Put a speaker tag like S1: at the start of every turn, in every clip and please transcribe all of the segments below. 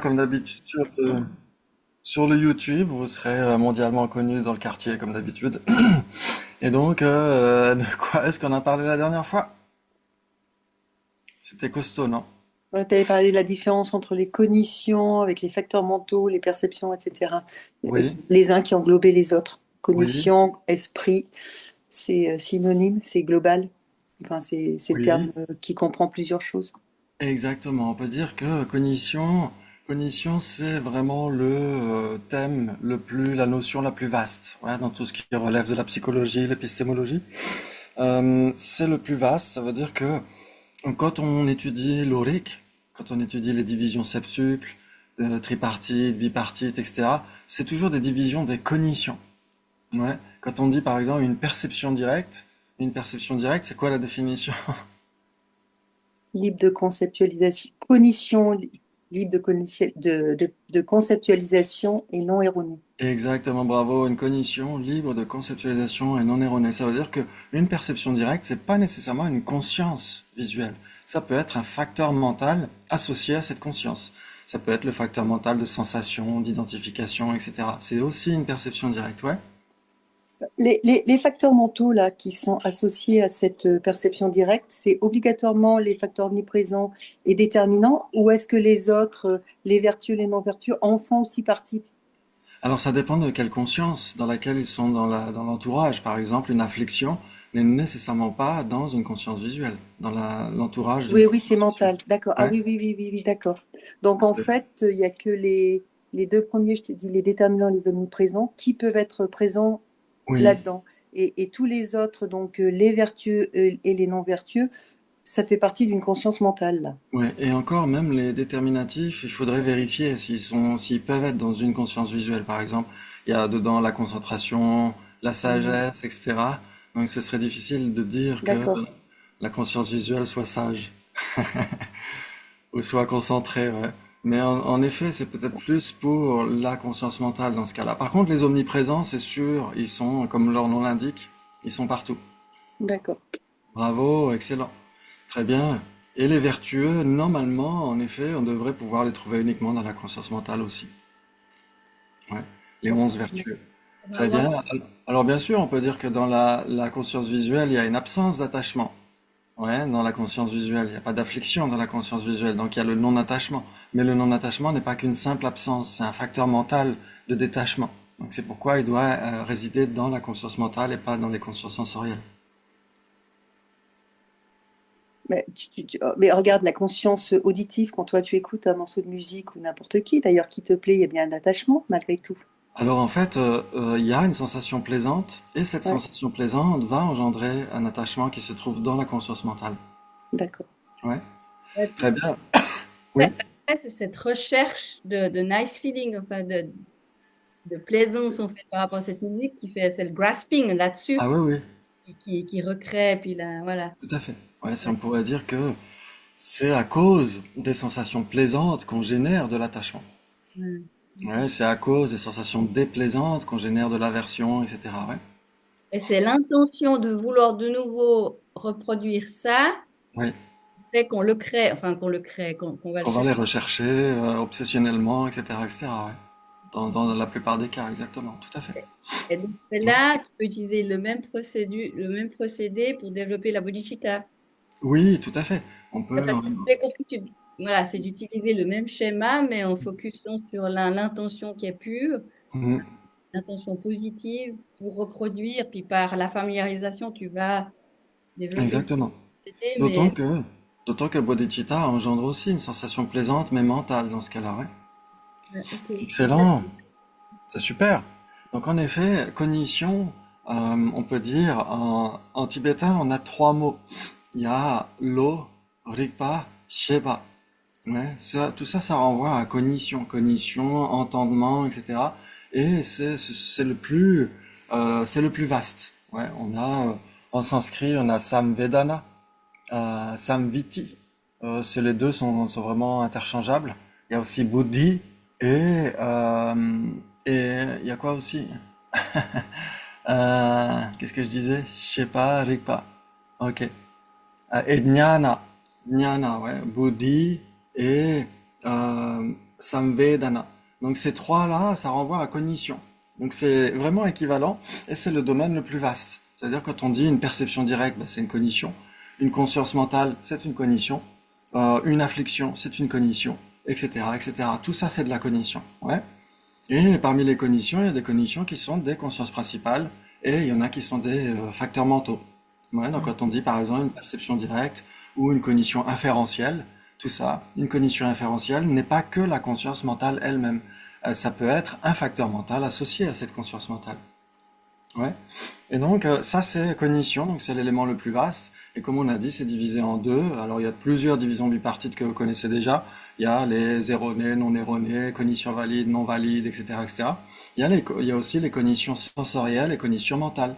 S1: Comme d'habitude, sur le YouTube, vous serez mondialement connu dans le quartier, comme d'habitude. Et donc, de quoi est-ce qu'on a parlé la dernière fois? C'était costaud, non?
S2: Tu avais parlé de la différence entre les cognitions, avec les facteurs mentaux, les perceptions, etc.
S1: Oui,
S2: Les uns qui englobaient les autres.
S1: oui,
S2: Cognition, esprit, c'est synonyme, c'est global. Enfin, c'est le terme
S1: oui.
S2: qui comprend plusieurs choses.
S1: Exactement. On peut dire que cognition, c'est vraiment le thème la notion la plus vaste, ouais, dans tout ce qui relève de la psychologie, l'épistémologie. C'est le plus vaste. Ça veut dire que quand on étudie l'auric, quand on étudie les divisions septuples, tripartites, bipartites, etc., c'est toujours des divisions des cognitions. Ouais. Quand on dit par exemple une perception directe, c'est quoi la définition?
S2: Libre de conceptualisation, cognition, libre de conceptualisation et non erronée.
S1: Exactement, bravo. Une cognition libre de conceptualisation et non erronée. Ça veut dire que une perception directe, c'est pas nécessairement une conscience visuelle. Ça peut être un facteur mental associé à cette conscience. Ça peut être le facteur mental de sensation, d'identification, etc. C'est aussi une perception directe, ouais.
S2: Les facteurs mentaux là, qui sont associés à cette perception directe, c'est obligatoirement les facteurs omniprésents et déterminants, ou est-ce que les autres, les vertueux, les non-vertueux, en font aussi partie?
S1: Alors ça dépend de quelle conscience dans laquelle ils sont dans l'entourage. Par exemple, une affliction n'est nécessairement pas dans une conscience visuelle, l'entourage d'une
S2: Oui, oui, c'est
S1: conscience visuelle.
S2: mental. D'accord. Ah
S1: Ouais.
S2: oui, oui, oui, oui, oui, d'accord. Donc en fait, il n'y a que les deux premiers, je te dis, les déterminants, les omniprésents, qui peuvent être présents
S1: Oui,
S2: là-dedans. Et tous les autres, donc les vertueux et les non-vertueux, ça fait partie d'une conscience mentale, là.
S1: ouais. Et encore, même les déterminatifs, il faudrait vérifier s'ils peuvent être dans une conscience visuelle, par exemple. Il y a dedans la concentration, la
S2: Mhm.
S1: sagesse, etc. Donc ce serait difficile de dire que
S2: D'accord.
S1: la conscience visuelle soit sage ou soit concentrée, ouais. Mais en effet, c'est peut-être plus pour la conscience mentale dans ce cas-là. Par contre, les omniprésents, c'est sûr, ils sont, comme leur nom l'indique, ils sont partout.
S2: D'accord.
S1: Bravo, excellent. Très bien. Et les vertueux, normalement, en effet, on devrait pouvoir les trouver uniquement dans la conscience mentale aussi. Ouais. Les 11 vertueux. Très
S3: Vraiment,
S1: bien. Alors bien sûr, on peut dire que dans la conscience visuelle, il y a une absence d'attachement. Ouais, dans la conscience visuelle, il n'y a pas d'affliction dans la conscience visuelle, donc il y a le non-attachement. Mais le non-attachement n'est pas qu'une simple absence, c'est un facteur mental de détachement. Donc c'est pourquoi il doit résider dans la conscience mentale et pas dans les consciences sensorielles.
S2: Mais, mais regarde, la conscience auditive, quand toi tu écoutes un morceau de musique ou n'importe qui, d'ailleurs, qui te plaît, il y a bien un attachement malgré tout.
S1: Alors en fait, il y a une sensation plaisante, et cette
S2: Ouais,
S1: sensation plaisante va engendrer un attachement qui se trouve dans la conscience mentale.
S2: d'accord.
S1: Ouais,
S3: tout
S1: très bien. Oui.
S3: après, c'est cette recherche de nice feeling, enfin de plaisance en fait par rapport à cette musique qui fait, c'est le grasping là-dessus
S1: Ah oui, oui,
S3: qui recrée, puis là, voilà.
S1: tout à fait. Ouais,
S3: Ouais.
S1: on pourrait dire que c'est à cause des sensations plaisantes qu'on génère de l'attachement.
S3: Ouais.
S1: Ouais, c'est à cause des sensations déplaisantes qu'on génère de l'aversion, etc. Ouais.
S3: Et c'est l'intention de vouloir de nouveau reproduire ça,
S1: Oui,
S3: qui fait qu'on le crée, enfin qu'on le crée, qu'on va le
S1: qu'on va les
S3: chercher.
S1: rechercher obsessionnellement, etc., etc. Ouais. Dans la plupart des cas, exactement, tout à fait.
S3: Et donc c'est
S1: Ouais.
S3: là, tu peux utiliser le même procédé pour développer la bodhicitta.
S1: Oui, tout à fait. On peut.
S3: Parce que j'ai compris que voilà, c'est d'utiliser le même schéma, mais en focusant sur l'intention qui est pure,
S1: Mhm.
S3: l'intention positive pour reproduire, puis par la familiarisation, tu vas développer une
S1: Exactement.
S3: société,
S1: D'autant
S3: mais
S1: que, d'autant que bodhicitta engendre aussi une sensation plaisante mais mentale dans ce cas-là, ouais.
S3: ouais, ok.
S1: Excellent, c'est super. Donc en effet, cognition, on peut dire en tibétain, on a trois mots. Il y a lo, rigpa, sheba. Ouais, tout ça, ça renvoie à cognition, cognition, entendement, etc. Et c'est le plus vaste. Ouais, en sanskrit, on a samvedana, samviti. Les deux sont vraiment interchangeables. Il y a aussi buddhi et il y a quoi aussi? Qu'est-ce que je disais? Shepa, rigpa. Ok. Et jnana. Jnana, ouais. Buddhi et Samvedana. Donc ces trois-là, ça renvoie à cognition. Donc c'est vraiment équivalent et c'est le domaine le plus vaste. C'est-à-dire quand on dit une perception directe, bah, c'est une cognition. Une conscience mentale, c'est une cognition. Une affliction, c'est une cognition, etc., etc. Tout ça, c'est de la cognition. Ouais. Et parmi les cognitions, il y a des cognitions qui sont des consciences principales et il y en a qui sont des facteurs mentaux. Ouais, donc quand on dit par exemple une perception directe ou une cognition inférentielle, tout ça, une cognition inférentielle n'est pas que la conscience mentale elle-même. Ça peut être un facteur mental associé à cette conscience mentale. Ouais. Et donc ça c'est cognition, donc c'est l'élément le plus vaste. Et comme on a dit, c'est divisé en deux. Alors il y a plusieurs divisions bipartites que vous connaissez déjà. Il y a les erronées, non erronées, cognition valide, non valide, etc., etc. Il y a aussi les cognitions sensorielles et cognitions mentales.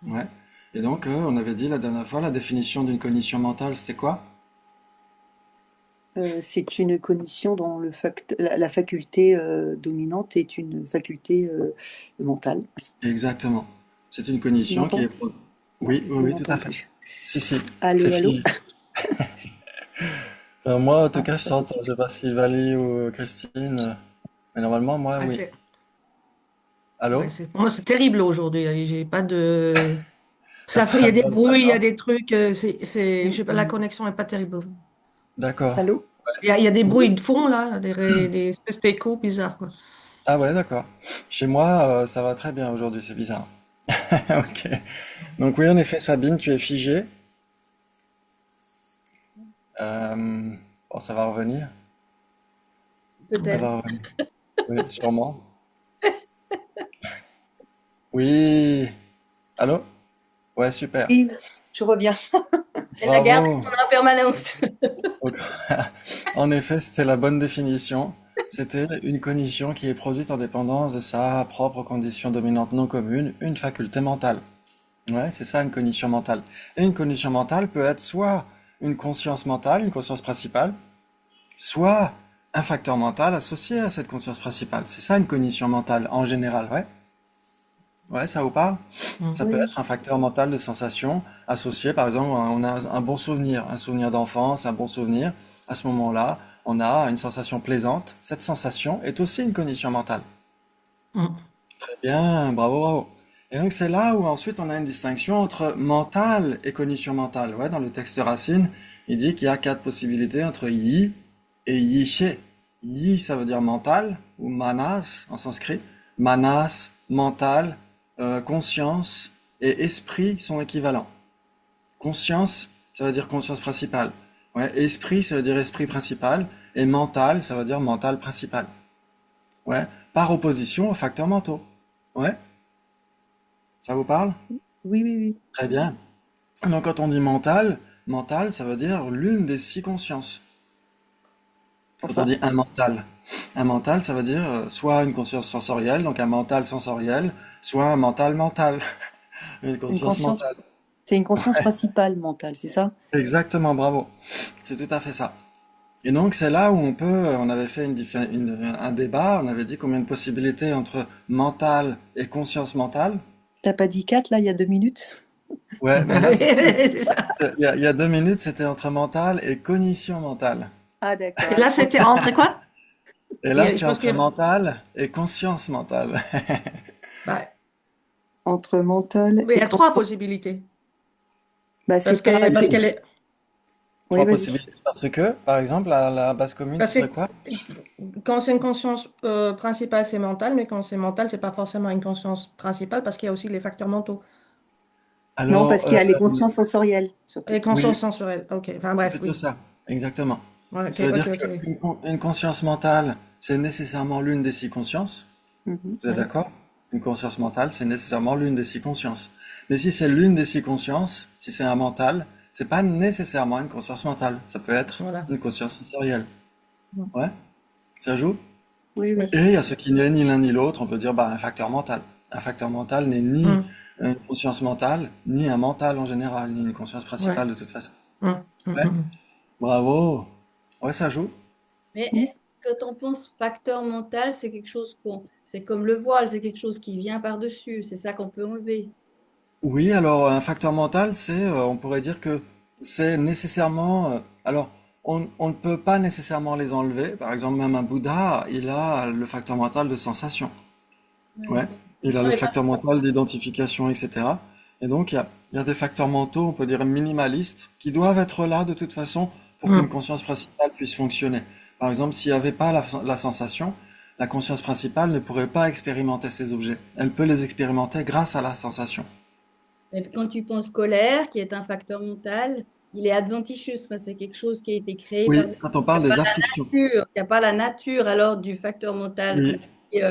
S1: Ouais. Et donc on avait dit la dernière fois la définition d'une cognition mentale, c'était quoi?
S2: C'est une cognition dont la faculté dominante est une faculté mentale.
S1: Exactement. C'est une
S2: Tu
S1: cognition qui
S2: m'entends?
S1: est... Oui, oui,
S2: On
S1: oui, tout
S2: m'entend
S1: à fait.
S2: plus.
S1: Si, si,
S2: Allô,
S1: c'est
S2: allô?
S1: fini. Moi, en tout
S2: Ah,
S1: cas, je
S2: c'est pas
S1: chante, je
S2: possible.
S1: sais pas si Vali ou Christine, mais normalement, moi,
S4: Ah,
S1: oui.
S4: c'est, ouais,
S1: Allô?
S4: pour moi, c'est terrible aujourd'hui. J'ai pas de. Ça fait, il y a des bruits, il y a des trucs. Je sais pas, la connexion est pas terrible.
S1: D'accord.
S2: Allô?
S4: Il y a des bruits
S2: Oui.
S4: de fond, là, des espèces d'échos bizarres, quoi.
S1: Ah ouais, d'accord. Chez moi, ça va très bien aujourd'hui, c'est bizarre. Ok. Donc oui, en effet, Sabine, tu es figée. Euh, Bon, ça va revenir. Ça
S3: Peut-être.
S1: va revenir. Oui, sûrement. Oui. Allô? Ouais, super.
S2: Oui, je reviens.
S3: Elle l'a gardé
S1: Bravo.
S3: en permanence.
S1: Donc, en effet, c'était la bonne définition. C'était une cognition qui est produite en dépendance de sa propre condition dominante non commune, une faculté mentale. Ouais, c'est ça une cognition mentale. Et une cognition mentale peut être soit une conscience mentale, une conscience principale, soit un facteur mental associé à cette conscience principale. C'est ça une cognition mentale en général, ouais. Ouais, ça vous parle? Ça
S4: Mm.
S1: peut
S2: Oui,
S1: être un facteur mental de sensation associé, par exemple, on a un bon souvenir, un souvenir d'enfance, un bon souvenir. À ce moment-là, on a une sensation plaisante. Cette sensation est aussi une cognition mentale.
S4: Mm.
S1: Très bien, bravo, bravo. Et donc c'est là où ensuite on a une distinction entre mental et cognition mentale. Ouais, dans le texte de Racine, il dit qu'il y a quatre possibilités entre yi et yishe. Yi, ça veut dire mental, ou manas en sanskrit. Manas, mental, conscience et esprit sont équivalents. Conscience, ça veut dire conscience principale. Ouais, esprit, ça veut dire esprit principal. Et mental, ça veut dire mental principal. Ouais, par opposition aux facteurs mentaux. Ouais, ça vous parle?
S2: oui, oui, oui.
S1: Très bien. Donc quand on dit mental, mental, ça veut dire l'une des six consciences. Quand on
S2: Enfin,
S1: dit un mental, ça veut dire soit une conscience sensorielle, donc un mental sensoriel, soit un mental mental, une
S2: une
S1: conscience
S2: conscience,
S1: mentale.
S2: c'est une conscience principale mentale, c'est ça?
S1: Exactement, bravo. C'est tout à fait ça. Et donc c'est là où on avait fait un débat, on avait dit combien de possibilités entre mental et conscience mentale.
S2: T'as pas dit 4 là, il y a 2 minutes?
S1: Ouais, mais là,
S4: C'est ça.
S1: il y a 2 minutes, c'était entre mental et cognition mentale.
S2: Ah, d'accord.
S4: Là, c'était entre quoi?
S1: Et là,
S4: Je
S1: c'est
S4: pense qu'il
S1: entre
S4: y a,
S1: mental et conscience mentale.
S4: bah,
S2: Entre mental
S4: mais il y
S2: et
S4: a trois possibilités.
S2: bah
S4: Parce
S2: c'est pas
S4: que, parce
S2: c'est
S4: qu'elle est,
S1: Trois
S2: oui, vas-y.
S1: possibilités parce que, par exemple, la base commune,
S4: parce
S1: ce serait
S4: que
S1: quoi?
S4: quand c'est une conscience principale, c'est mental, mais quand c'est mental, c'est pas forcément une conscience principale parce qu'il y a aussi les facteurs mentaux.
S2: Non, parce
S1: Alors,
S2: qu'il y a les consciences sensorielles surtout.
S4: Les consciences
S1: oui,
S4: sensuelles. Ok, enfin
S1: c'est
S4: bref,
S1: plutôt
S4: oui.
S1: ça. Exactement.
S4: Ouais,
S1: Ça veut
S4: ok,
S1: dire
S4: ok, oui.
S1: qu'une conscience mentale, c'est nécessairement l'une des six consciences.
S2: Mhm.
S1: Vous êtes
S4: Oui.
S1: d'accord? Une conscience mentale, c'est nécessairement l'une des six consciences. Mais si c'est l'une des six consciences, si c'est un mental, c'est pas nécessairement une conscience mentale. Ça peut être
S4: Voilà.
S1: une conscience sensorielle.
S4: Mm.
S1: Ouais, ça joue.
S2: Oui,
S4: Oui.
S2: oui.
S1: Et il y a ce qui n'est ni l'un ni l'autre, on peut dire bah, un facteur mental. Un facteur mental n'est ni
S4: Mm.
S1: une conscience mentale, ni un mental en général, ni une conscience
S4: Ouais.
S1: principale de toute façon.
S4: Mm. Mm,
S1: Ouais,
S4: mm.
S1: bravo. Ouais, ça joue.
S3: Mais
S2: Mhm.
S3: est-ce que tu en penses facteur mental, c'est quelque chose c'est comme le voile, c'est quelque chose qui vient par-dessus, c'est ça qu'on peut enlever.
S1: Oui, alors un facteur mental, on pourrait dire que c'est nécessairement, alors on ne peut pas nécessairement les enlever. Par exemple, même un Bouddha, il a le facteur mental de sensation. Ouais. Il a
S3: Non,
S1: le
S3: mais
S1: facteur mental d'identification, etc. Et donc, il y a des facteurs mentaux, on peut dire minimalistes, qui doivent être là de toute façon pour qu'une
S4: Mm.
S1: conscience principale puisse fonctionner. Par exemple, s'il n'y avait pas la sensation, la conscience principale ne pourrait pas expérimenter ces objets. Elle peut les expérimenter grâce à la sensation.
S3: mais quand tu penses colère, qui est un facteur mental, il est adventitious. Enfin, c'est quelque chose qui a été créé par
S1: Oui,
S3: Dieu.
S1: quand on
S3: Il
S1: parle
S3: n'y a pas
S1: des
S3: la
S1: afflictions.
S3: nature, il y a pas la nature alors du facteur mental que
S1: Oui,
S3: tu dis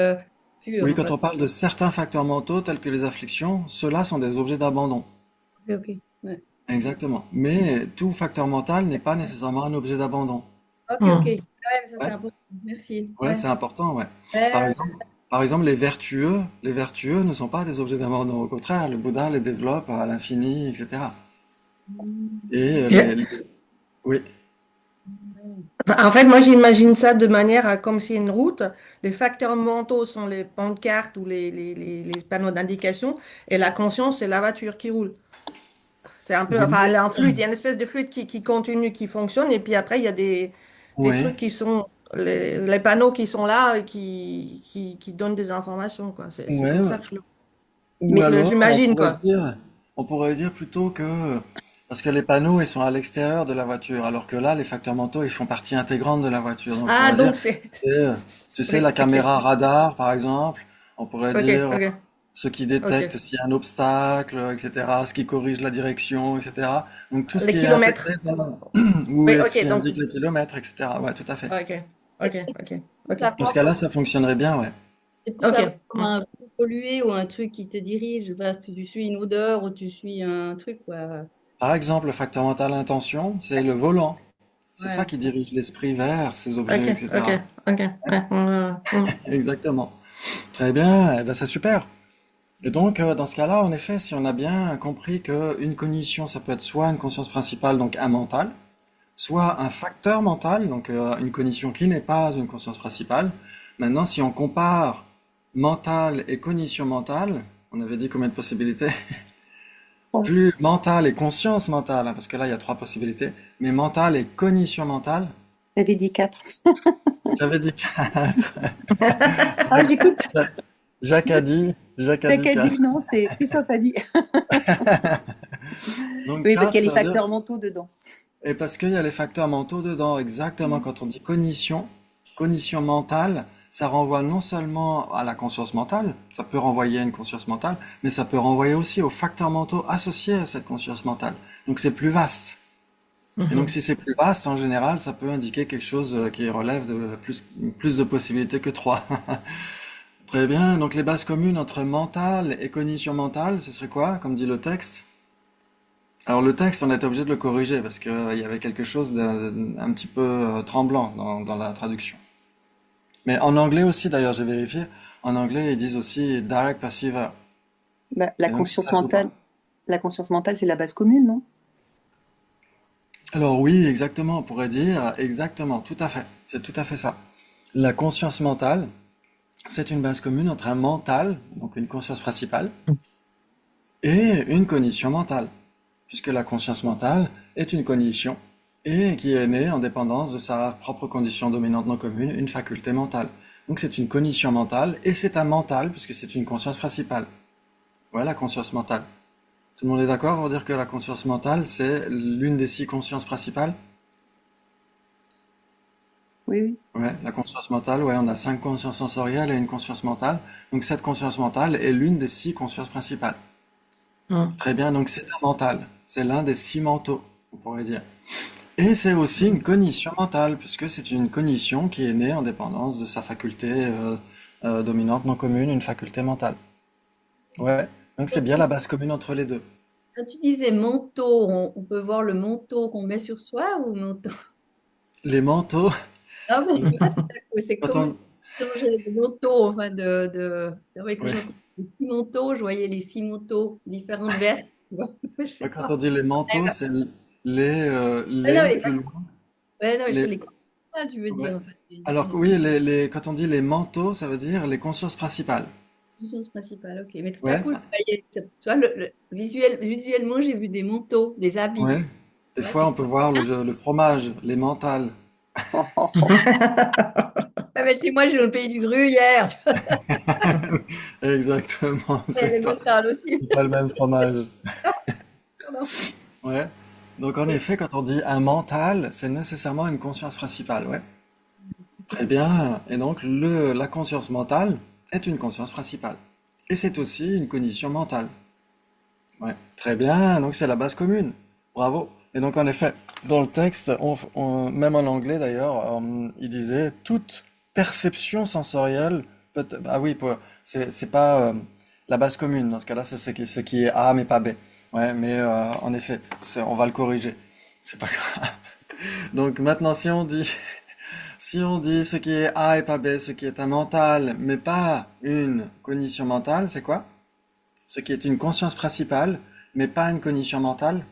S3: pur.
S1: oui, quand
S3: Enfin,
S1: on parle de certains facteurs mentaux tels que les afflictions, ceux-là sont des objets d'abandon.
S3: ok, ok. Ouais.
S1: Exactement. Mais tout facteur mental n'est pas nécessairement un objet d'abandon.
S3: Ok, ok.
S4: Mm.
S3: Ouais, mais ça c'est
S1: Ouais.
S3: important. Merci.
S1: Ouais,
S3: Ouais.
S1: c'est important, ouais. Par
S3: Ouais,
S1: exemple, les vertueux ne sont pas des objets d'abandon. Au contraire, le Bouddha les développe à l'infini, etc. Et oui,
S4: En fait, moi, j'imagine ça de manière à, comme c'est une route, les facteurs mentaux sont les pancartes ou les panneaux d'indication, et la conscience, c'est la voiture qui roule. C'est un peu, enfin, elle
S1: oui,
S4: est en fluide, il y a une espèce de fluide qui continue, qui fonctionne, et puis après, il y a des
S1: oui,
S4: trucs qui sont, les panneaux qui sont là et qui donnent des informations, quoi. C'est
S1: ouais,
S4: comme
S1: ouais.
S4: ça que je le...
S1: Ou
S4: Mais
S1: alors,
S4: j'imagine, quoi.
S1: on pourrait dire plutôt que, parce que les panneaux, ils sont à l'extérieur de la voiture, alors que là, les facteurs mentaux, ils font partie intégrante de la voiture. Donc, on
S4: Ah,
S1: pourrait dire,
S4: donc c'est...
S1: c'est, tu sais,
S4: Oui,
S1: la
S4: ok,
S1: caméra radar, par exemple. On pourrait
S4: ok,
S1: dire
S4: ok,
S1: ce qui
S4: ok.
S1: détecte s'il y a un obstacle, etc., ce qui corrige la direction, etc. Donc, tout ce
S4: Les
S1: qui est intégré
S4: kilomètres.
S1: dans, ou
S4: Oui,
S1: est-ce
S4: ok,
S1: qui
S4: donc...
S1: indique les kilomètres, etc. Ouais, tout à fait.
S4: Ok, ok, ok,
S3: plus
S4: ok,
S3: la
S1: Dans ce
S3: forme,
S1: cas-là, ça fonctionnerait bien, ouais.
S3: c'est plus
S4: ok.
S3: la forme comme
S4: Mm.
S3: un flux pollué ou un truc qui te dirige. Enfin, si tu suis une odeur ou tu suis un truc, quoi.
S1: Par exemple, le facteur mental intention, c'est le volant. C'est ça
S3: Ouais.
S1: qui dirige l'esprit vers ces
S4: Ok,
S1: objets,
S4: ok,
S1: etc.
S4: ok. Ouais,
S1: Exactement. Très bien, eh ben c'est super. Et donc, dans ce cas-là, en effet, si on a bien compris qu'une cognition, ça peut être soit une conscience principale, donc un mental, soit un facteur mental, donc une cognition qui n'est pas une conscience principale. Maintenant, si on compare mental et cognition mentale, on avait dit combien de possibilités?
S2: Bon,
S1: Plus mental et conscience mentale, hein, parce que là, il y a trois possibilités, mais mental et cognition mentale,
S2: t'avais dit 4.
S1: j'avais dit quatre.
S2: Ah, j'écoute.
S1: Jacques a dit
S2: Jacques a dit
S1: 4.
S2: non, c'est Christophe a dit.
S1: Donc
S2: Oui, parce qu'il
S1: 4,
S2: y a les
S1: ça veut dire...
S2: facteurs mentaux dedans.
S1: Et parce qu'il y a les facteurs mentaux dedans, exactement. Quand on dit cognition, cognition mentale, ça renvoie non seulement à la conscience mentale, ça peut renvoyer à une conscience mentale, mais ça peut renvoyer aussi aux facteurs mentaux associés à cette conscience mentale. Donc c'est plus vaste. Et donc
S4: mhm.
S1: si c'est plus vaste, en général, ça peut indiquer quelque chose qui relève de plus de possibilités que 3. Très bien. Donc les bases communes entre mental et cognition mentale, ce serait quoi, comme dit le texte? Alors le texte, on était obligé de le corriger parce qu'il y avait quelque chose d'un petit peu tremblant dans la traduction. Mais en anglais aussi, d'ailleurs, j'ai vérifié. En anglais, ils disent aussi direct perceiver.
S2: Bah,
S1: Et donc ça joue pas.
S2: la conscience mentale, c'est la base commune, non?
S1: Alors oui, exactement, on pourrait dire exactement, tout à fait. C'est tout à fait ça. La conscience mentale, c'est une base commune entre un mental, donc une conscience principale, et une cognition mentale, puisque la conscience mentale est une cognition et qui est née en dépendance de sa propre condition dominante non commune, une faculté mentale. Donc c'est une cognition mentale et c'est un mental puisque c'est une conscience principale. Voilà la conscience mentale. Tout le monde est d'accord pour dire que la conscience mentale, c'est l'une des 6 consciences principales?
S2: Oui, oui.
S1: Ouais, la conscience mentale, ouais, on a 5 consciences sensorielles et une conscience mentale. Donc cette conscience mentale est l'une des 6 consciences principales.
S4: Mm.
S1: Très bien, donc c'est un mental. C'est l'un des 6 mentaux, on pourrait dire. Et c'est aussi une cognition mentale, puisque c'est une cognition qui est née en dépendance de sa faculté dominante non commune, une faculté mentale. Ouais, donc c'est bien la base commune entre les deux.
S3: Quand tu disais manteau, on peut voir le manteau qu'on met sur soi ou manteau?
S1: Les manteaux,
S3: Non, mais pas tout à coup. C'est
S1: quand
S3: comme si
S1: on...
S3: tu changeais de manteau, enfin ouais, quand
S1: Ouais.
S3: j'entends les 6 manteaux, je voyais les 6 manteaux, différentes vestes, tu vois. Je sais
S1: Ouais, quand
S3: pas.
S1: on dit les manteaux, c'est
S3: Ah non,
S1: les plus loin.
S3: ouais, non,
S1: Les,
S3: les ça, tu veux
S1: ouais.
S3: dire, en fait, les
S1: Alors que
S3: différentes
S1: oui, quand on dit les manteaux, ça veut dire les consciences principales.
S3: choses principales. Ok, mais tout à
S1: Ouais,
S3: coup, je voyais, tu vois, visuellement, j'ai vu des manteaux, des habits.
S1: ouais. Des
S3: Ouais,
S1: fois,
S3: c'est
S1: on peut voir le fromage, les mentales.
S3: Ah, mais chez moi, j'ai le pays du gruyère.
S1: Exactement,
S3: Et les mentales aussi.
S1: c'est pas le même fromage.
S3: Non.
S1: Ouais. Donc en effet, quand on dit un mental, c'est nécessairement une conscience principale, ouais. Très bien. Et donc la conscience mentale est une conscience principale. Et c'est aussi une cognition mentale. Ouais. Très bien. Donc c'est la base commune. Bravo. Et donc en effet, dans le texte, même en anglais d'ailleurs, il disait toute perception sensorielle ah oui, c'est pas la base commune. Dans ce cas-là, c'est ce qui est A mais pas B. Ouais, mais en effet, on va le corriger. C'est pas grave. Donc maintenant, si on dit ce qui est A et pas B, ce qui est un mental, mais pas une cognition mentale, c'est quoi? Ce qui est une conscience principale, mais pas une cognition mentale?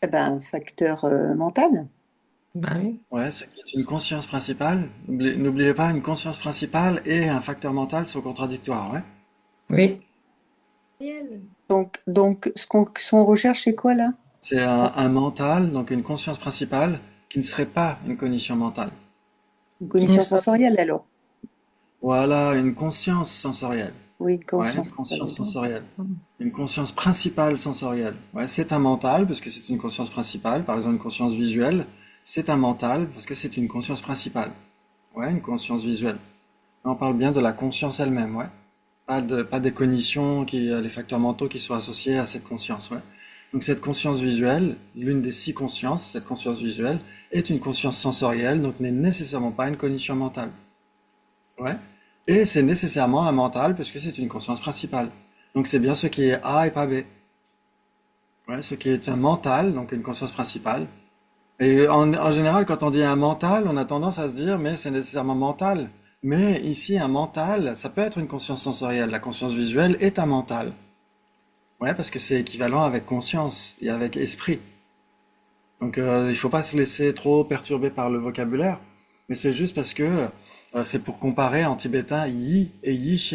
S2: Eh ben, un facteur mental.
S4: Bah oui.
S1: Ouais, ce qui est une conscience principale. N'oubliez pas, une conscience principale et un facteur mental sont contradictoires, ouais.
S4: Oui.
S3: Réel.
S2: Donc ce qu'on recherche, c'est quoi là?
S1: C'est un mental, donc une conscience principale, qui ne serait pas une cognition mentale.
S2: Une
S4: Qui ne
S2: cognition
S4: soit-
S2: sensorielle alors?
S1: Voilà, une conscience sensorielle.
S2: Oui, une
S1: Ouais, une
S2: conscience
S1: conscience
S2: sensorielle.
S1: sensorielle. Une conscience principale sensorielle. Ouais, c'est un mental parce que c'est une conscience principale. Par exemple, une conscience visuelle, c'est un mental parce que c'est une conscience principale. Ouais, une conscience visuelle. On parle bien de la conscience elle-même, ouais. Pas des cognitions les facteurs mentaux qui sont associés à cette conscience, ouais. Donc cette conscience visuelle, l'une des 6 consciences, cette conscience visuelle, est une conscience sensorielle, donc n'est nécessairement pas une cognition mentale. Ouais. Et c'est nécessairement un mental puisque c'est une conscience principale. Donc c'est bien ce qui est A et pas B. Ouais, ce qui est un mental, donc une conscience principale. Et en général, quand on dit un mental, on a tendance à se dire, mais c'est nécessairement mental. Mais ici, un mental, ça peut être une conscience sensorielle. La conscience visuelle est un mental. Ouais, parce que c'est équivalent avec conscience et avec esprit. Donc, il faut pas se laisser trop perturber par le vocabulaire. Mais c'est juste parce que c'est pour comparer en tibétain yi et yishe.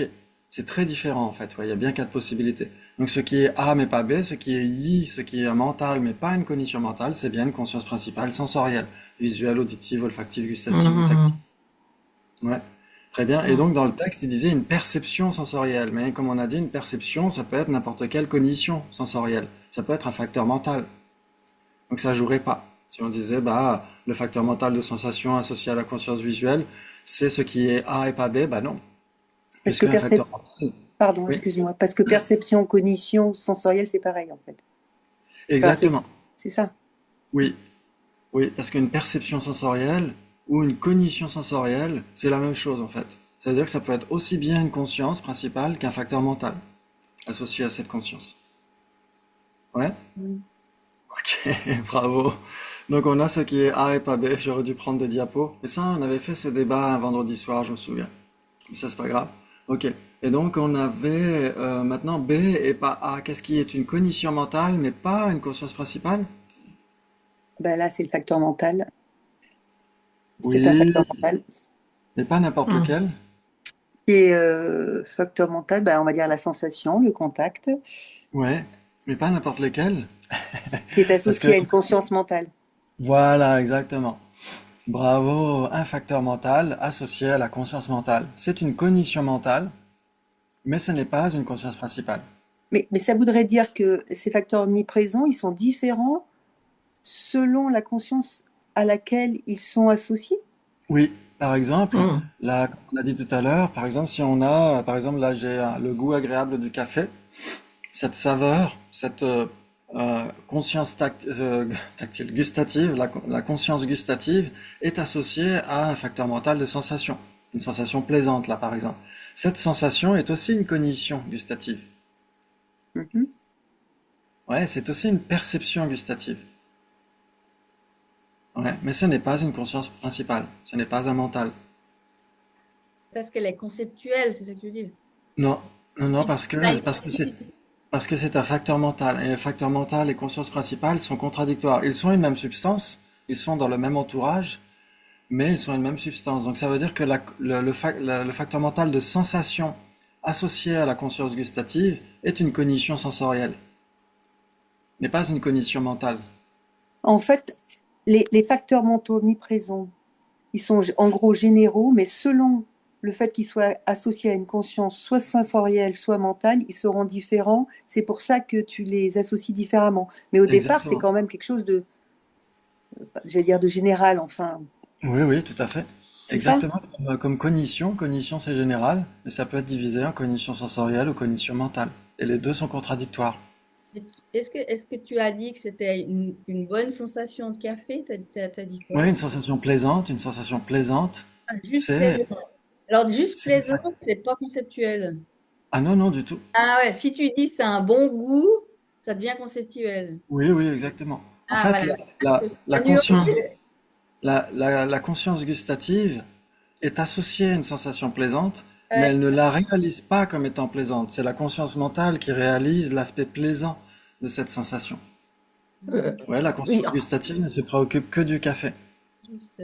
S1: C'est très différent en fait. Ouais, il y a bien 4 possibilités. Donc, ce qui est A mais pas B, ce qui est yi, ce qui est un mental mais pas une cognition mentale, c'est bien une conscience principale sensorielle, visuelle, auditive, olfactive, gustative ou tactile.
S4: Mhm.
S1: Ouais, très bien. Et donc dans le texte, il disait une perception sensorielle. Mais comme on a dit, une perception, ça peut être n'importe quelle cognition sensorielle. Ça peut être un facteur mental. Donc ça jouerait pas. Si on disait, bah, le facteur mental de sensation associé à la conscience visuelle, c'est ce qui est A et pas B, bah non.
S2: Parce que
S1: Puisqu'un facteur mental.
S2: Pardon,
S1: Oui,
S2: excuse-moi. Parce que perception, cognition, sensorielle, c'est pareil en fait. Enfin,
S1: exactement.
S2: c'est ça.
S1: Oui, oui, parce qu'une perception sensorielle ou une cognition sensorielle, c'est la même chose en fait. C'est-à-dire que ça peut être aussi bien une conscience principale qu'un facteur mental associé à cette conscience. Ouais?
S2: Oui.
S1: Ok, bravo. Donc on a ce qui est A et pas B. J'aurais dû prendre des diapos. Et ça, on avait fait ce débat un vendredi soir, je me souviens. Mais ça, c'est pas grave. Ok. Et donc on avait maintenant B et pas A. Qu'est-ce qui est une cognition mentale, mais pas une conscience principale?
S2: Ben là, c'est le facteur mental. C'est un
S1: Oui,
S2: facteur mental.
S1: mais pas n'importe
S4: Mhm.
S1: lequel.
S2: Et facteur mental, ben, on va dire la sensation, le contact,
S1: Ouais, mais pas n'importe lequel.
S2: qui est
S1: Parce que
S2: associé à une conscience mentale.
S1: voilà, exactement. Bravo, un facteur mental associé à la conscience mentale. C'est une cognition mentale, mais ce n'est pas une conscience principale.
S2: Mais ça voudrait dire que ces facteurs omniprésents, ils sont différents selon la conscience à laquelle ils sont associés?
S1: Oui, par exemple,
S4: Mhm.
S1: là, comme on a dit tout à l'heure, par exemple, si on a, par exemple, là, j'ai le goût agréable du café, cette saveur, cette conscience tactile, gustative, la conscience gustative est associée à un facteur mental de sensation, une sensation plaisante, là, par exemple. Cette sensation est aussi une cognition gustative.
S2: Mhm.
S1: Ouais, c'est aussi une perception gustative. Ouais, mais ce n'est pas une conscience principale, ce n'est pas un mental.
S3: Parce qu'elle est conceptuelle, c'est ça que tu veux dire.
S1: Non, non, non,
S3: Et
S1: parce que c'est un facteur mental. Et facteur mental et conscience principale sont contradictoires. Ils sont une même substance, ils sont dans le même entourage, mais ils sont une même substance. Donc ça veut dire que le facteur mental de sensation associé à la conscience gustative est une cognition sensorielle, n'est pas une cognition mentale.
S2: En fait, les facteurs mentaux omniprésents, ils sont en gros généraux, mais selon le fait qu'ils soient associés à une conscience soit sensorielle, soit mentale, ils seront différents. C'est pour ça que tu les associes différemment. Mais au départ, c'est
S1: Exactement.
S2: quand même quelque chose de, j'allais dire, de général, enfin.
S1: Oui, oui, tout à fait.
S2: C'est ça?
S1: Exactement comme cognition. Cognition, c'est général, mais ça peut être divisé en cognition sensorielle ou cognition mentale. Et les deux sont contradictoires.
S3: Est-ce que tu as dit que c'était une bonne sensation de café? T'as dit
S1: Oui,
S3: quoi?
S1: une sensation plaisante,
S3: Ah, juste
S1: c'est,
S3: plaisant. Alors, juste
S1: c'est,
S3: plaisant, c'est pas conceptuel.
S1: ah non, non, du tout.
S3: Ah ouais, si tu dis c'est un bon goût, ça devient conceptuel.
S1: Oui, oui, exactement. En
S3: Ah
S1: fait,
S3: voilà,
S1: la
S3: la nuance.
S1: conscience, la conscience gustative est associée à une sensation plaisante, mais
S3: Ouais.
S1: elle ne la réalise pas comme étant plaisante. C'est la conscience mentale qui réalise l'aspect plaisant de cette sensation.
S4: Euh,
S1: Ouais, la
S4: oui,
S1: conscience gustative ne se préoccupe que du café.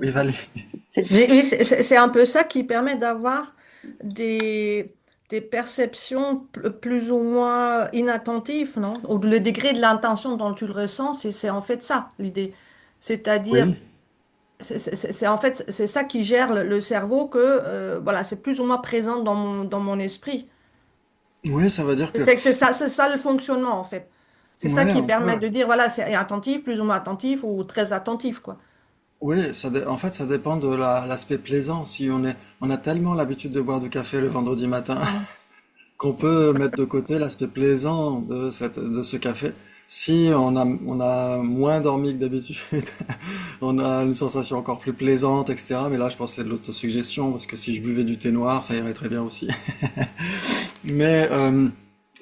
S1: Oui,
S3: Gustatif.
S1: Valérie.
S2: C'est
S4: oui, c'est un peu ça qui permet d'avoir des, des perceptions plus ou moins inattentives, non? Ou le degré de l'intention dont tu le ressens, c'est en fait ça, l'idée. C'est-à-dire,
S1: Oui,
S4: c'est en fait, c'est ça qui gère le cerveau que, voilà, c'est plus ou moins présent dans mon esprit.
S1: oui, ça veut dire que,
S4: C'est ça le fonctionnement, en fait. C'est ça
S1: ouais,
S4: qui
S1: on
S4: permet
S1: peut.
S4: de dire, voilà, c'est attentif, plus ou moins attentif ou très attentif, quoi.
S1: Oui, en fait, ça dépend de l'aspect plaisant. Si on a tellement l'habitude de boire du café le vendredi matin
S4: Mhm.
S1: qu'on peut mettre de côté l'aspect plaisant de ce café. Si on a moins dormi que d'habitude, on a une sensation encore plus plaisante, etc. Mais là, je pense que c'est de l'autosuggestion, parce que si je buvais du thé noir, ça irait très bien aussi. Mais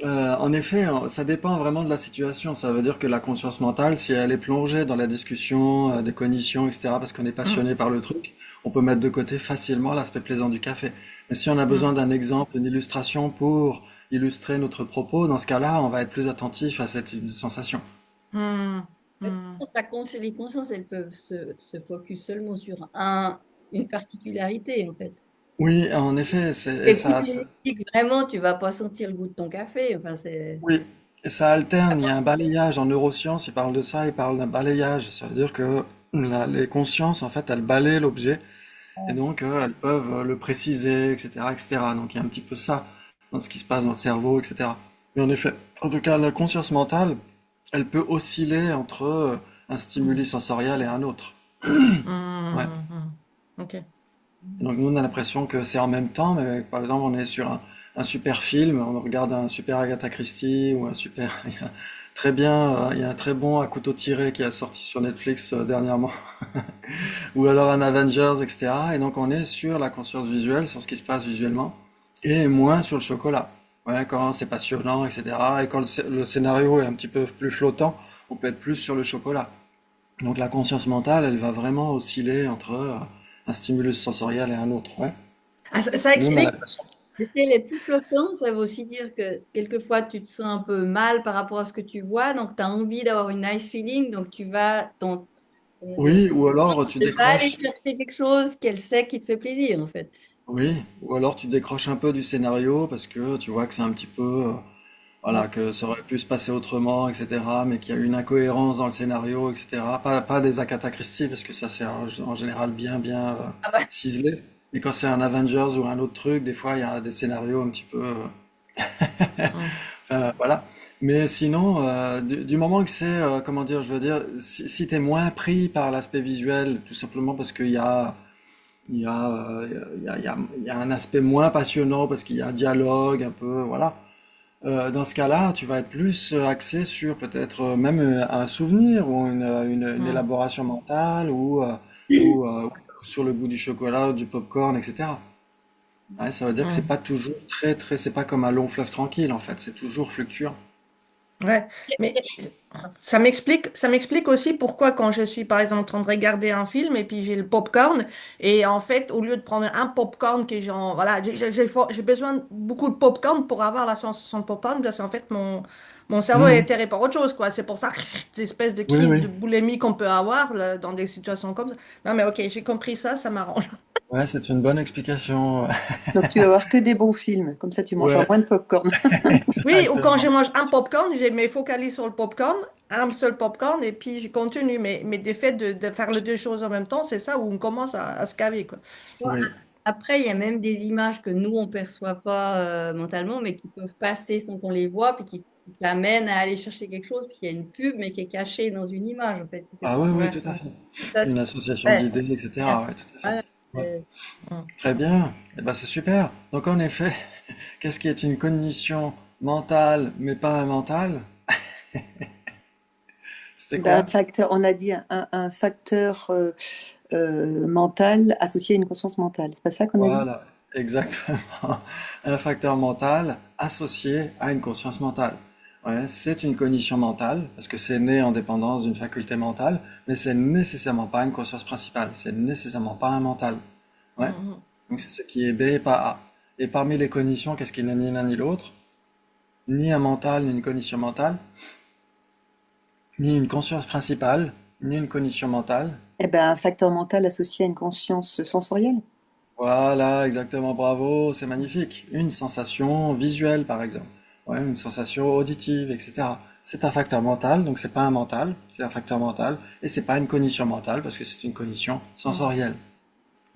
S1: en effet, ça dépend vraiment de la situation. Ça veut dire que la conscience mentale, si elle est plongée dans la discussion des cognitions, etc., parce qu'on est
S4: Mhm.
S1: passionné par le truc, on peut mettre de côté facilement l'aspect plaisant du café. Mais si on a besoin d'un exemple, une illustration pour illustrer notre propos, dans ce cas-là, on va être plus attentif à cette sensation.
S4: Mhm.
S3: Mais
S4: Mhm.
S3: les consciences, elles peuvent se focus seulement sur une particularité, en fait.
S1: Oui, en effet, et
S3: Écoute une musique, vraiment, tu vas pas sentir le goût de ton café. Enfin, c'est.
S1: oui, et ça alterne. Il y a un balayage en neurosciences. Il parle de ça. Il parle d'un balayage. Ça veut dire que les consciences, en fait, elles balayent l'objet. Et donc, elles peuvent le préciser, etc., etc. Donc, il y a un petit peu ça dans ce qui se passe dans le cerveau, etc. Mais en effet, en tout cas, la conscience mentale, elle peut osciller entre un stimuli sensoriel et un autre. Ouais.
S4: Mhm. Mhm. Ok.
S1: Et donc, nous, on a l'impression que c'est en même temps, mais par exemple, on est sur un super film, on regarde un super Agatha Christie ou un super. Il y a très bien, il y a un très bon à couteau tiré qui a sorti sur Netflix dernièrement. Ou alors un Avengers, etc. Et donc on est sur la conscience visuelle, sur ce qui se passe visuellement, et moins sur le chocolat. Ouais, quand c'est passionnant, etc. Et quand le scénario est un petit peu plus flottant, on peut être plus sur le chocolat. Donc la conscience mentale, elle va vraiment osciller entre un stimulus sensoriel et un autre. Ouais.
S4: Ah, ça
S1: Nous, on a
S4: explique.
S1: l'impression.
S3: Si elle est plus flottante, ça veut aussi dire que quelquefois tu te sens un peu mal par rapport à ce que tu vois, donc tu as envie d'avoir une nice feeling, donc comment dire,
S1: Oui, ou alors tu
S3: tu vas aller
S1: décroches.
S3: chercher quelque chose qu'elle sait qui te fait plaisir en fait.
S1: Oui, ou alors tu décroches un peu du scénario parce que tu vois que c'est un petit peu,
S3: Mm.
S1: voilà, que ça aurait pu se passer autrement, etc. Mais qu'il y a une incohérence dans le scénario, etc. Pas des Agatha Christie parce que ça c'est en général bien
S3: Ah bah,
S1: ciselé. Mais quand c'est un Avengers ou un autre truc, des fois il y a des scénarios un petit peu,
S4: Mhm.
S1: enfin, voilà. Mais sinon, du moment que c'est, comment dire, je veux dire, si t'es moins pris par l'aspect visuel, tout simplement parce qu'il y a il y a un aspect moins passionnant parce qu'il y a un dialogue un peu, voilà. Dans ce cas-là, tu vas être plus axé sur peut-être même un souvenir ou une
S4: Mhm.
S1: élaboration mentale ou sur le goût du chocolat ou du popcorn, etc. Ouais, ça veut dire que c'est
S4: Mhm.
S1: pas toujours c'est pas comme un long fleuve tranquille en fait, c'est toujours fluctuant.
S4: Ouais, mais ça m'explique aussi pourquoi quand je suis par exemple en train de regarder un film et puis j'ai le popcorn et en fait au lieu de prendre un popcorn que genre voilà j'ai besoin de beaucoup de popcorn pour avoir la sensation de popcorn parce qu'en fait mon cerveau est
S1: Mhm.
S4: atterré par autre chose, quoi. C'est pour ça, cette espèce de
S1: Oui,
S4: crise
S1: oui.
S4: de boulimie qu'on peut avoir là, dans des situations comme ça. Non, mais ok, j'ai compris ça, ça m'arrange.
S1: Ouais, c'est une bonne explication.
S2: Donc tu vas voir que des bons films, comme ça tu mangeras
S1: Ouais,
S2: moins de popcorn.
S4: Oui, ou quand je
S1: exactement.
S4: mange un popcorn, je me focalise sur le popcorn, un seul popcorn, et puis je continue. Mais des faits de faire les deux choses en même temps, c'est ça où on commence à se caver, quoi.
S3: Bon,
S1: Oui.
S3: après, il y a même des images que nous, on perçoit pas mentalement, mais qui peuvent passer sans qu'on les voit, puis qui t'amènent à aller chercher quelque chose, puis il y a une pub, mais qui est cachée dans une image, en fait.
S1: Ah oui, oui,
S4: Ouais,
S1: tout à
S4: ouais.
S1: fait.
S3: Ça,
S1: Une association
S3: ouais,
S1: d'idées, etc. Ouais, tout à fait.
S3: voilà.
S1: Ouais.
S3: Euh,
S4: Mm.
S1: Très bien. Eh ben, c'est super. Donc, en effet, qu'est-ce qui est une cognition mentale, mais pas un mental? C'était
S2: Ben,
S1: quoi?
S2: on a dit un facteur mental associé à une conscience mentale. C'est pas ça qu'on a dit?
S1: Voilà, exactement. Un facteur mental associé à une conscience mentale. Ouais, c'est une cognition mentale, parce que c'est né en dépendance d'une faculté mentale, mais c'est nécessairement pas une conscience principale, c'est nécessairement pas un mental. Ouais.
S4: Mhm.
S1: Donc c'est ce qui est B et pas A. Et parmi les cognitions, qu'est-ce qui n'est ni l'un ni l'autre? Ni un mental, ni une cognition mentale, ni une conscience principale, ni une cognition mentale.
S2: Eh ben, un facteur mental associé à une conscience sensorielle.
S1: Voilà, exactement, bravo, c'est magnifique. Une sensation visuelle, par exemple. Ouais, une sensation auditive, etc. C'est un facteur mental, donc c'est pas un mental, c'est un facteur mental, et c'est pas une cognition mentale, parce que c'est une cognition
S4: Mm.
S1: sensorielle.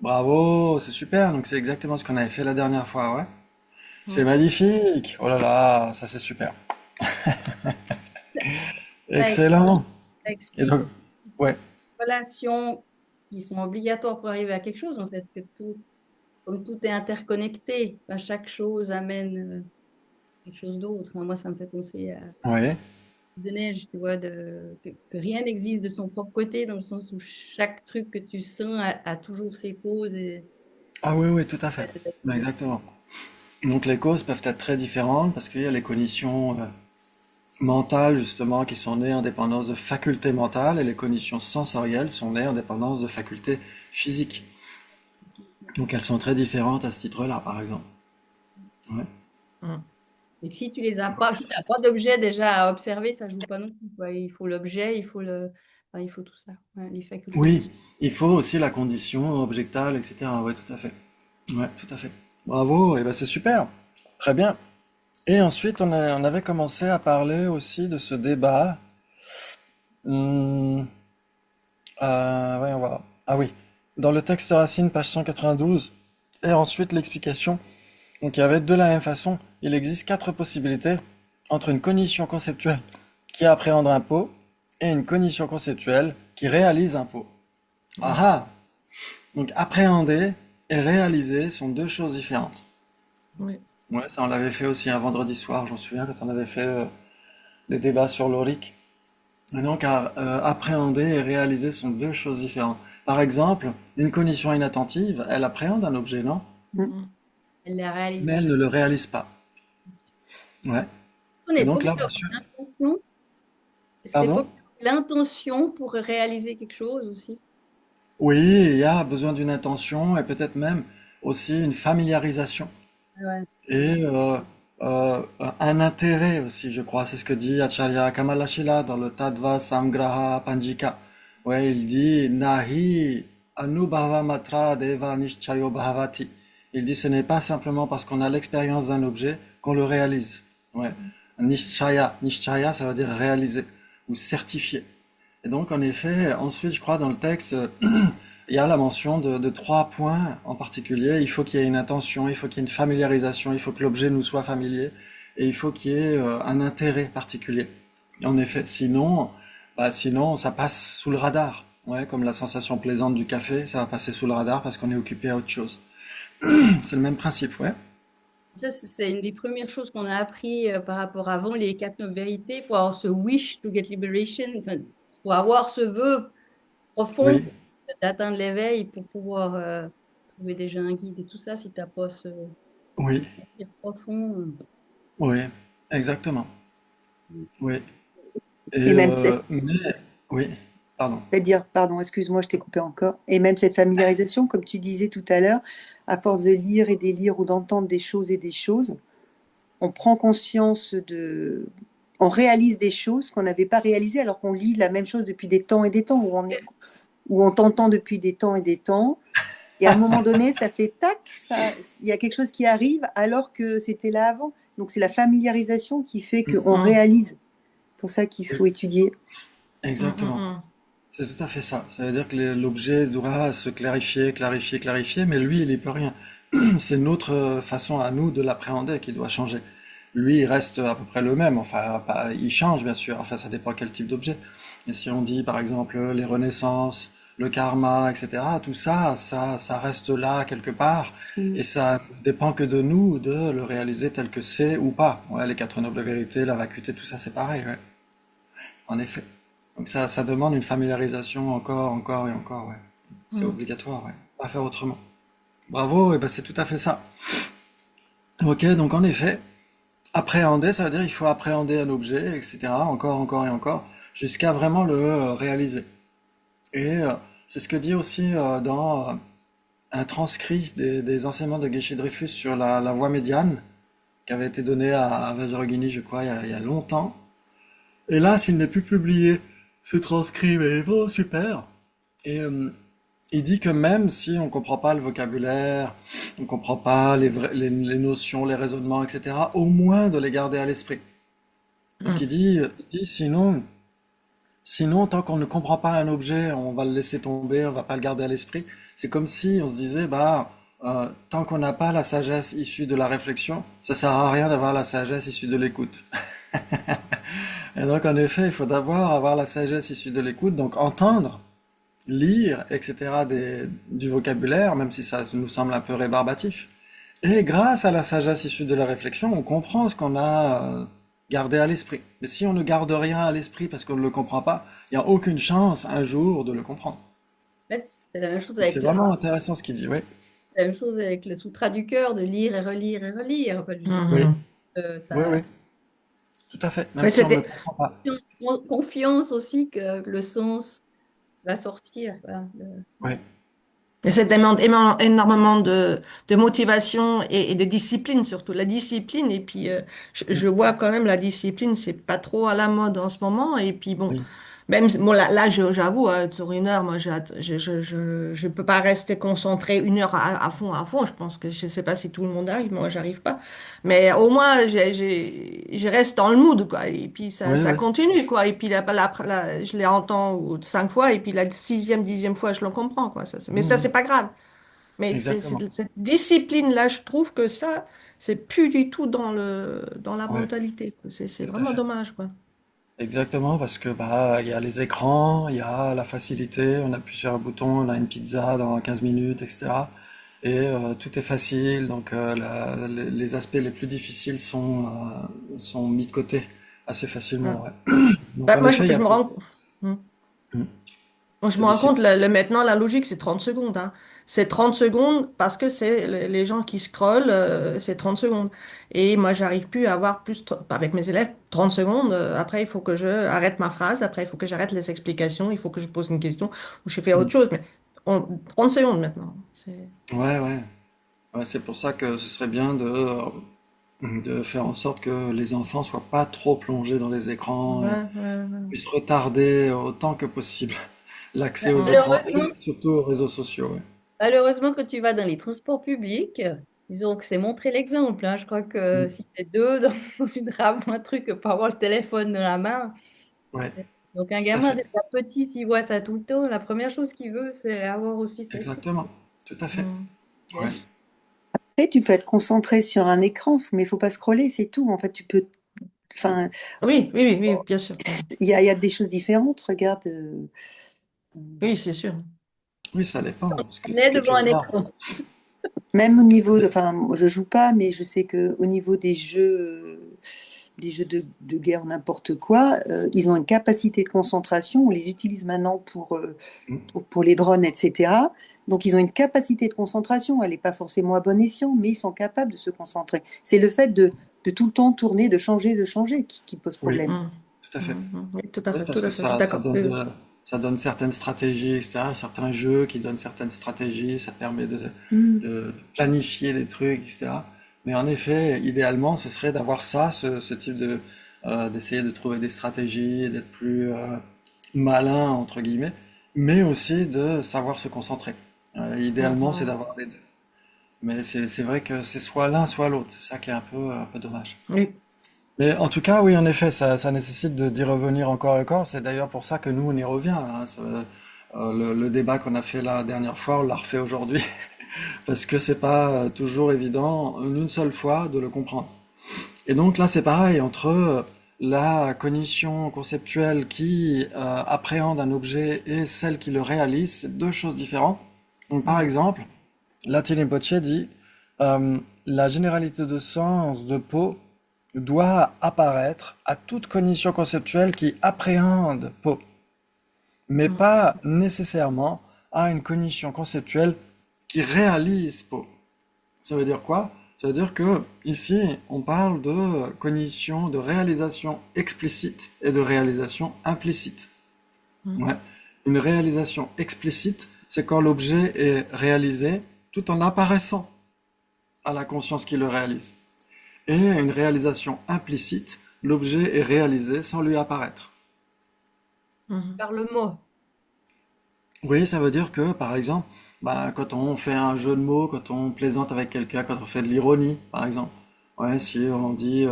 S1: Bravo, c'est super, donc c'est exactement ce qu'on avait fait la dernière fois, ouais. C'est
S4: Mm.
S1: magnifique. Oh là là, ça c'est super.
S3: ça
S1: Excellent.
S3: ça
S1: Et
S3: explique
S1: donc,
S3: aussi
S1: ouais.
S3: les relations qui sont obligatoires pour arriver à quelque chose, en fait, que tout, comme tout est interconnecté, ben, chaque chose amène quelque chose d'autre. Enfin, moi, ça me fait penser à
S1: Ouais.
S3: de neige, tu vois, que rien n'existe de son propre côté, dans le sens où chaque truc que tu sens a toujours ses causes. Et,
S1: Ah oui, oui, tout à fait. Exactement. Donc les causes peuvent être très différentes parce qu'il y a les cognitions mentales justement qui sont nées en dépendance de facultés mentales et les cognitions sensorielles sont nées en dépendance de facultés physiques. Donc elles sont très différentes à ce titre-là, par exemple. Ouais.
S4: Mm.
S3: et si tu les as pas, si t'as pas d'objet déjà à observer, ça joue pas non plus, quoi. Il faut l'objet, enfin, il faut tout ça, ouais, les facultés.
S1: Oui, il faut aussi la condition objectale, etc. Ouais, tout à fait. Ouais, tout à fait. Bravo, et ben c'est super. Très bien. Et ensuite, on avait commencé à parler aussi de ce débat. Hum, voyons voir. Ah oui, dans le texte Racine, page 192, et ensuite l'explication. Donc il y avait de la même façon, il existe quatre possibilités entre une cognition conceptuelle qui appréhende un pot et une cognition conceptuelle qui réalise un pot. Ah
S4: Mm.
S1: ah! Donc appréhender et réaliser sont deux choses différentes.
S4: Oui.
S1: Ouais, ça on l'avait fait aussi un vendredi soir, j'en souviens, quand on avait fait les débats sur l'Auric. Et donc appréhender et réaliser sont deux choses différentes. Par exemple, une cognition inattentive, elle appréhende un objet, non?
S2: Mm.
S4: Mm.
S3: Elle les réalise
S1: Mais
S3: pas.
S1: elle ne le réalise pas. Ouais.
S3: On
S1: Et
S3: n'est pas
S1: donc là,
S3: obligé
S1: bien
S3: d'avoir
S1: sûr.
S3: l'intention. C'était pas
S1: Pardon?
S3: obligé d'avoir l'intention pour réaliser quelque chose aussi.
S1: Oui, il y a besoin d'une intention et peut-être même aussi une familiarisation
S3: Ouais.
S1: et un intérêt aussi, je crois. C'est ce que dit Acharya Kamalashila dans le Tattva Samgraha Panjika. Ouais, il dit Nahi Anubhava Matra Deva Nishchayo Bhavati. Il dit ce n'est pas simplement parce qu'on a l'expérience d'un objet qu'on le réalise. Ouais. Nishchaya, Nishchaya, ça veut dire réaliser ou certifier. Et donc, en effet, ensuite, je crois, dans le texte, il y a la mention de trois points en particulier. Il faut qu'il y ait une intention, il faut qu'il y ait une familiarisation, il faut que l'objet nous soit familier, et il faut qu'il y ait un intérêt particulier. En effet, sinon, ça passe sous le radar. Ouais, comme la sensation plaisante du café, ça va passer sous le radar parce qu'on est occupé à autre chose. C'est le même principe, ouais.
S3: Ça, c'est une des premières choses qu'on a appris par rapport avant les quatre nobles vérités. Il faut avoir ce wish to get liberation, enfin, il faut avoir ce vœu profond
S1: Oui,
S3: d'atteindre l'éveil pour pouvoir trouver déjà un guide et tout ça. Si tu n'as pas ce
S1: oui,
S3: désir profond,
S1: oui, exactement. Oui.
S2: Et
S1: Et
S2: même cette,
S1: oui, pardon.
S2: je vais dire, pardon, excuse-moi, je t'ai coupé encore. Et même cette familiarisation, comme tu disais tout à l'heure, à force de lire et d'élire ou d'entendre des choses et des choses, on prend conscience on réalise des choses qu'on n'avait pas réalisées alors qu'on lit la même chose depuis des temps et des temps, où on t'entend depuis des temps et des temps. Et à un moment donné, ça fait tac, il y a quelque chose qui arrive alors que c'était là avant. Donc c'est la familiarisation qui fait qu'on réalise. C'est pour ça qu'il faut étudier.
S1: Exactement. C'est tout à fait ça. Ça veut dire que l'objet doit se clarifier, clarifier, clarifier, mais lui, il n'y peut rien. C'est notre façon à nous de l'appréhender qui doit changer. Lui, il reste à peu près le même. Enfin, il change, bien sûr. Enfin, ça dépend quel type d'objet. Et si on dit, par exemple, les renaissances, le karma, etc., tout ça, ça reste là quelque part. Et ça ne dépend que de nous de le réaliser tel que c'est ou pas. Ouais, les quatre nobles vérités, la vacuité, tout ça, c'est pareil, ouais. En effet. Donc ça demande une familiarisation encore, encore et encore, ouais. C'est obligatoire, ouais. Pas faire autrement. Bravo, et ben c'est tout à fait ça. Ok, donc en effet, appréhender, ça veut dire il faut appréhender un objet, etc. Encore, encore et encore, jusqu'à vraiment le réaliser. Et c'est ce que dit aussi dans un transcrit des enseignements de Geshe Dreyfus sur la voie médiane, qui avait été donné à Vajrayogini, je crois, il y a longtemps. Et là, s'il n'est plus publié, ce transcrit, mais vraiment super. Et il dit que même si on comprend pas le vocabulaire, on comprend pas les notions, les raisonnements, etc., au moins de les garder à l'esprit. Parce qu'il dit sinon, tant qu'on ne comprend pas un objet, on va le laisser tomber, on va pas le garder à l'esprit. C'est comme si on se disait, tant qu'on n'a pas la sagesse issue de la réflexion, ça sert à rien d'avoir la sagesse issue de l'écoute. Et donc, en effet, il faut d'abord avoir la sagesse issue de l'écoute, donc entendre, lire, etc., du vocabulaire, même si ça nous semble un peu rébarbatif. Et grâce à la sagesse issue de la réflexion, on comprend ce qu'on a gardé à l'esprit. Mais si on ne garde rien à l'esprit parce qu'on ne le comprend pas, il n'y a aucune chance un jour de le comprendre.
S3: Ouais, c'est la même chose
S1: Et c'est
S3: avec
S1: vraiment intéressant ce qu'il dit, oui.
S3: la même chose avec le Sutra du cœur, de lire et relire et relire. Enfin, je veux dire,
S1: Oui, oui,
S3: ça
S1: oui, tout à fait. Même
S4: Mais
S1: si on ne le
S4: c'était,
S1: comprend pas.
S3: confiance aussi que le sens va sortir. Quoi.
S1: Oui,
S4: mais ça demande énormément de motivation et de discipline, surtout. La discipline, et puis je vois quand même la discipline, c'est pas trop à la mode en ce moment. Et puis bon,
S1: oui,
S4: même bon, là, j'avoue, sur une heure, moi, je peux pas rester concentré une heure à fond, à fond. Je pense que je sais pas si tout le monde arrive, moi, j'arrive pas. Mais au moins, je reste dans le mood, quoi. Et puis
S1: oui,
S4: ça
S1: oui,
S4: continue, quoi. Et puis je les entends 5 fois, et puis la sixième, 10e fois, je le comprends, quoi. Mais ça, c'est
S1: mhm,
S4: pas grave. Mais
S1: exactement.
S4: cette discipline-là, je trouve que ça, c'est plus du tout dans la
S1: Oui,
S4: mentalité, quoi. C'est
S1: tout à
S4: vraiment
S1: fait.
S4: dommage, quoi.
S1: Exactement, parce que il y a les écrans, il y a la facilité, on appuie sur un bouton, on a une pizza dans 15 minutes, etc. Et tout est facile, donc les aspects les plus difficiles sont mis de côté assez facilement,
S4: Hein.
S1: ouais. Donc
S4: Bah,
S1: en
S4: moi,
S1: effet, il y
S4: je
S1: a
S4: me
S1: plus
S4: rends. Hmm.
S1: hmm,
S4: Moi, je
S1: de
S4: me rends compte,
S1: discipline.
S4: maintenant, la logique, c'est 30 secondes, hein. C'est 30 secondes parce que c'est les gens qui scrollent, c'est 30 secondes. Et moi, j'arrive plus à avoir avec mes élèves, 30 secondes. Après, il faut que je arrête ma phrase. Après, il faut que j'arrête les explications. Il faut que je pose une question ou je fais
S1: Hmm.
S4: autre chose. Mais 30 secondes maintenant.
S1: Ouais, ouais. Ouais, c'est pour ça que ce serait bien de faire en sorte que les enfants soient pas trop plongés dans les écrans et
S4: Ouais, ouais, ouais.
S1: puissent retarder autant que possible l'accès aux écrans
S3: Malheureusement,
S1: et surtout aux réseaux sociaux, ouais.
S3: malheureusement, quand tu vas dans les transports publics, disons que c'est montrer l'exemple. Hein. Je crois que
S1: Hmm.
S3: si t'es deux dans une rame ou un truc, pas avoir le téléphone dans la main.
S1: Ouais,
S3: Donc un
S1: tout à
S3: gamin
S1: fait.
S3: déjà petit, s'il voit ça tout le temps, la première chose qu'il veut, c'est avoir aussi ça.
S1: Exactement. Tout à fait.
S4: Hmm.
S1: Ouais.
S2: Après, tu peux être concentré sur un écran, mais il faut pas scroller, c'est tout. En fait, tu peux. Enfin,
S4: Oui, oui, oui, oui, bien sûr.
S2: il y a des choses différentes. Regarde,
S4: Oui, c'est sûr.
S1: Oui, ça dépend.
S3: On
S1: Ce
S3: est
S1: que tu
S3: devant un
S1: regardes.
S3: écran.
S2: même au niveau de. Enfin, moi, je joue pas, mais je sais que au niveau des jeux de guerre ou n'importe quoi, ils ont une capacité de concentration. On les utilise maintenant
S1: Hmm.
S2: pour les drones, etc. Donc, ils ont une capacité de concentration. Elle n'est pas forcément à bon escient, mais ils sont capables de se concentrer. C'est le fait de tout le temps tourner, de changer qui pose
S1: Oui,
S2: problème.
S1: tout à fait.
S4: Oui,
S1: Oui,
S4: tout
S1: parce
S4: à
S1: que
S4: fait, je suis
S1: ça
S4: d'accord. Oui, oui.
S1: ça donne certaines stratégies, etc. Certains jeux qui donnent certaines stratégies, ça permet
S2: Mm.
S1: de planifier des trucs, etc. Mais en effet, idéalement, ce serait d'avoir ça, ce type d'essayer de trouver des stratégies, d'être plus malin, entre guillemets, mais aussi de savoir se concentrer. Idéalement, c'est
S4: Mhm.
S1: d'avoir les deux. Mais c'est vrai que c'est soit l'un, soit l'autre. C'est ça qui est un peu dommage.
S4: Oui.
S1: Mais en tout cas, oui, en effet, ça nécessite d'y revenir encore et encore. C'est d'ailleurs pour ça que nous, on y revient, hein. Le débat qu'on a fait la dernière fois, on l'a refait aujourd'hui, parce que c'est pas toujours évident en une seule fois de le comprendre. Et donc là, c'est pareil, entre la cognition conceptuelle qui appréhende un objet et celle qui le réalise, c'est deux choses différentes. Donc, par exemple, Latine Poche dit la généralité de sens de Poe doit apparaître à toute cognition conceptuelle qui appréhende Poe, mais pas nécessairement à une cognition conceptuelle qui réalise Poe. Ça veut dire quoi? Ça veut dire que ici, on parle de cognition, de réalisation explicite et de réalisation implicite. Ouais. Une réalisation explicite, c'est quand l'objet est réalisé tout en apparaissant à la conscience qui le réalise. Et une réalisation implicite, l'objet est réalisé sans lui apparaître.
S4: Mhm.
S3: Par le mot.
S1: Oui, ça veut dire que, par exemple, bah, quand on fait un jeu de mots, quand on plaisante avec quelqu'un, quand on fait de l'ironie, par exemple, ouais, si on dit,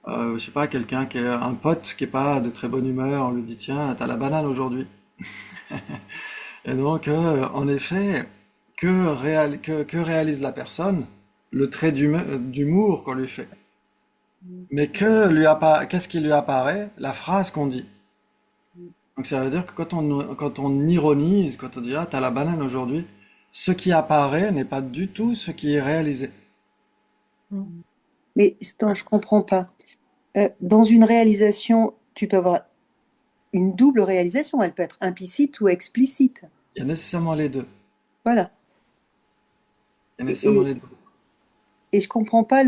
S1: je sais pas, quelqu'un qui est un pote qui est pas de très bonne humeur, on lui dit, tiens, t'as la banane aujourd'hui. Et donc, en effet, que réalise la personne? Le trait d'humour qu'on lui fait. Mais qu'est-ce qui lui apparaît? La phrase qu'on dit. Donc ça veut dire que quand on ironise, quand on dit ah t'as la banane aujourd'hui, ce qui apparaît n'est pas du tout ce qui est réalisé.
S2: Mais attends, je comprends pas. Dans une réalisation, tu peux avoir une double réalisation. Elle peut être implicite ou explicite.
S1: Il y a nécessairement les deux.
S2: Voilà.
S1: Il y a
S2: Et,
S1: nécessairement
S2: et,
S1: les deux.
S2: et je comprends pas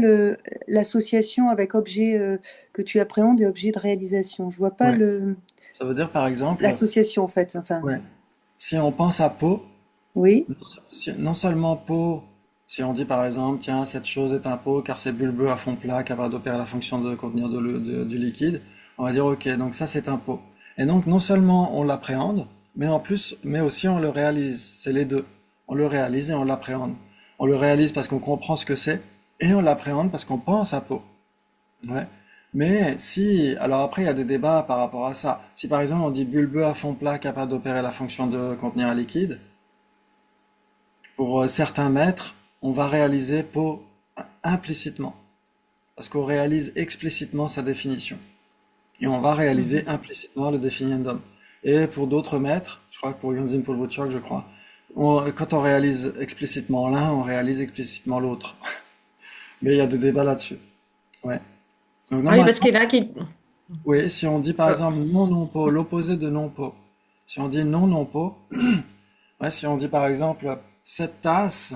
S2: l'association avec objet que tu appréhendes et objet de réalisation. Je vois pas
S1: Ouais. Ça veut dire par exemple,
S2: l'association en fait. Enfin,
S1: ouais. Si on pense à peau,
S2: oui,
S1: non seulement peau, si on dit par exemple, tiens, cette chose est un pot car c'est bulbeux à fond plat capable d'opérer la fonction de contenir du liquide, on va dire ok, donc ça c'est un pot. Et donc non seulement on l'appréhende, mais aussi on le réalise. C'est les deux. On le réalise et on l'appréhende. On le réalise parce qu'on comprend ce que c'est et on l'appréhende parce qu'on pense à peau. Ouais. Mais si, alors après il y a des débats par rapport à ça. Si par exemple on dit bulbeux à fond plat capable d'opérer la fonction de contenir un liquide, pour certains maîtres, on va réaliser Poe implicitement, parce qu'on réalise explicitement sa définition. Et on va réaliser implicitement le definiendum. Et pour d'autres maîtres, je crois que pour Yonzin Polwuchok, je crois, quand on réalise explicitement l'un, on réalise explicitement l'autre. Mais il y a des débats là-dessus. Ouais. Donc
S4: Ah oui, parce
S1: normalement,
S4: qu'il y en a qui...
S1: oui, si on dit par exemple non non po, l'opposé de non po. Si on dit non non po, ouais, si on dit par exemple cette tasse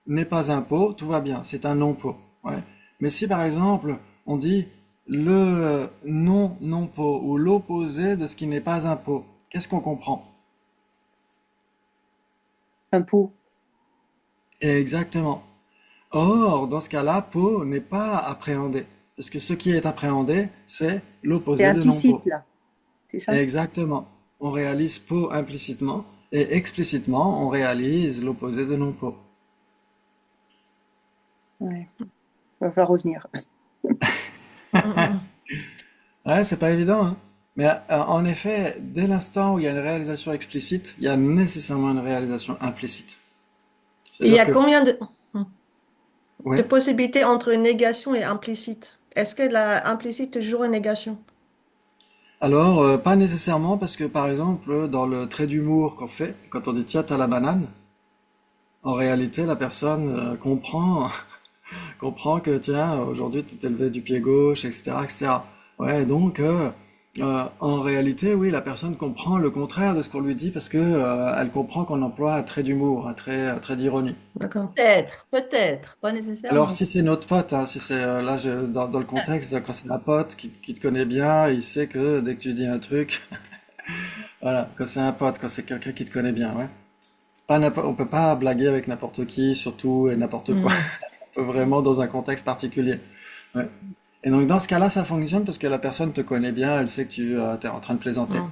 S1: n'est pas un pot, tout va bien, c'est un non pot. Ouais. Mais si par exemple on dit le non non pot ou l'opposé de ce qui n'est pas un pot, qu'est-ce qu'on comprend?
S2: un pot.
S1: Exactement. Or, dans ce cas-là, pot n'est pas appréhendé. Parce que ce qui est appréhendé, c'est
S2: C'est
S1: l'opposé de non
S2: implicite
S1: pot.
S2: là, c'est ça?
S1: Exactement. On réalise pot implicitement et explicitement, on réalise l'opposé de non pot.
S2: Ouais. Il va falloir revenir.
S1: Ouais, c'est pas évident, hein. Mais en effet, dès l'instant où il y a une réalisation explicite, il y a nécessairement une réalisation implicite.
S4: Il y
S1: C'est-à-dire
S4: a
S1: que,
S4: combien de
S1: ouais.
S4: possibilités entre négation et implicite? Est-ce que la implicite est toujours une négation?
S1: Alors, pas nécessairement, parce que par exemple, dans le trait d'humour qu'on fait, quand on dit tiens, t'as la banane, en réalité, la personne comprend que tiens, aujourd'hui tu t'es levé du pied gauche, etc., etc. Ouais, donc en réalité, oui, la personne comprend le contraire de ce qu'on lui dit parce que elle comprend qu'on emploie un trait d'humour, un trait d'ironie.
S4: D'accord.
S3: Peut-être, pas
S1: Alors
S3: nécessairement.
S1: si c'est notre pote, hein, si c'est là dans le contexte, quand c'est un pote qui te connaît bien, il sait que dès que tu dis un truc, voilà, quand c'est un pote, quand c'est quelqu'un qui te connaît bien, ouais. On peut pas blaguer avec n'importe qui, surtout et n'importe quoi.
S4: Mhm.
S1: Vraiment dans un contexte particulier. Ouais. Et donc dans ce cas-là, ça fonctionne parce que la personne te connaît bien, elle sait que tu es en train de plaisanter.
S4: Mm.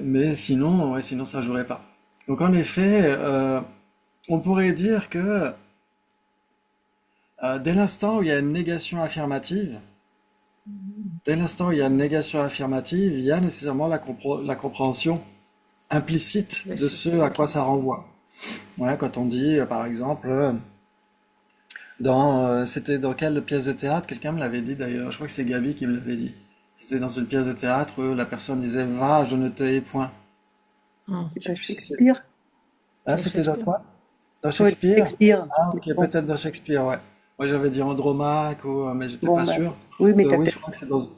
S1: Mais sinon, ouais, sinon ça jouerait pas. Donc en effet, on pourrait dire que dès l'instant où il y a une négation affirmative, dès l'instant où il y a une négation affirmative, il y a nécessairement la compréhension implicite
S4: Bien
S1: de
S4: sûr.
S1: ce à quoi ça renvoie. Ouais, quand on dit, par exemple, c'était dans quelle pièce de théâtre? Quelqu'un me l'avait dit d'ailleurs. Je crois que c'est Gabi qui me l'avait dit. C'était dans une pièce de théâtre où la personne disait, va, je ne te hais point.
S4: Mm.
S2: C'est
S1: Je sais
S2: pas
S1: plus si c'est.
S2: Shakespeare?
S1: Ah,
S4: Dans
S1: c'était dans
S4: Shakespeare.
S1: quoi? Dans
S2: Oui,
S1: Shakespeare?
S2: Shakespeare.
S1: Ah,
S2: Mais
S1: ok,
S2: bon,
S1: peut-être dans Shakespeare, ouais. Moi, j'avais dit Andromaque, mais j'étais
S2: bon
S1: pas
S2: bah,
S1: sûr.
S2: oui, mais t'as
S1: Oui, je
S2: peut-être.
S1: crois que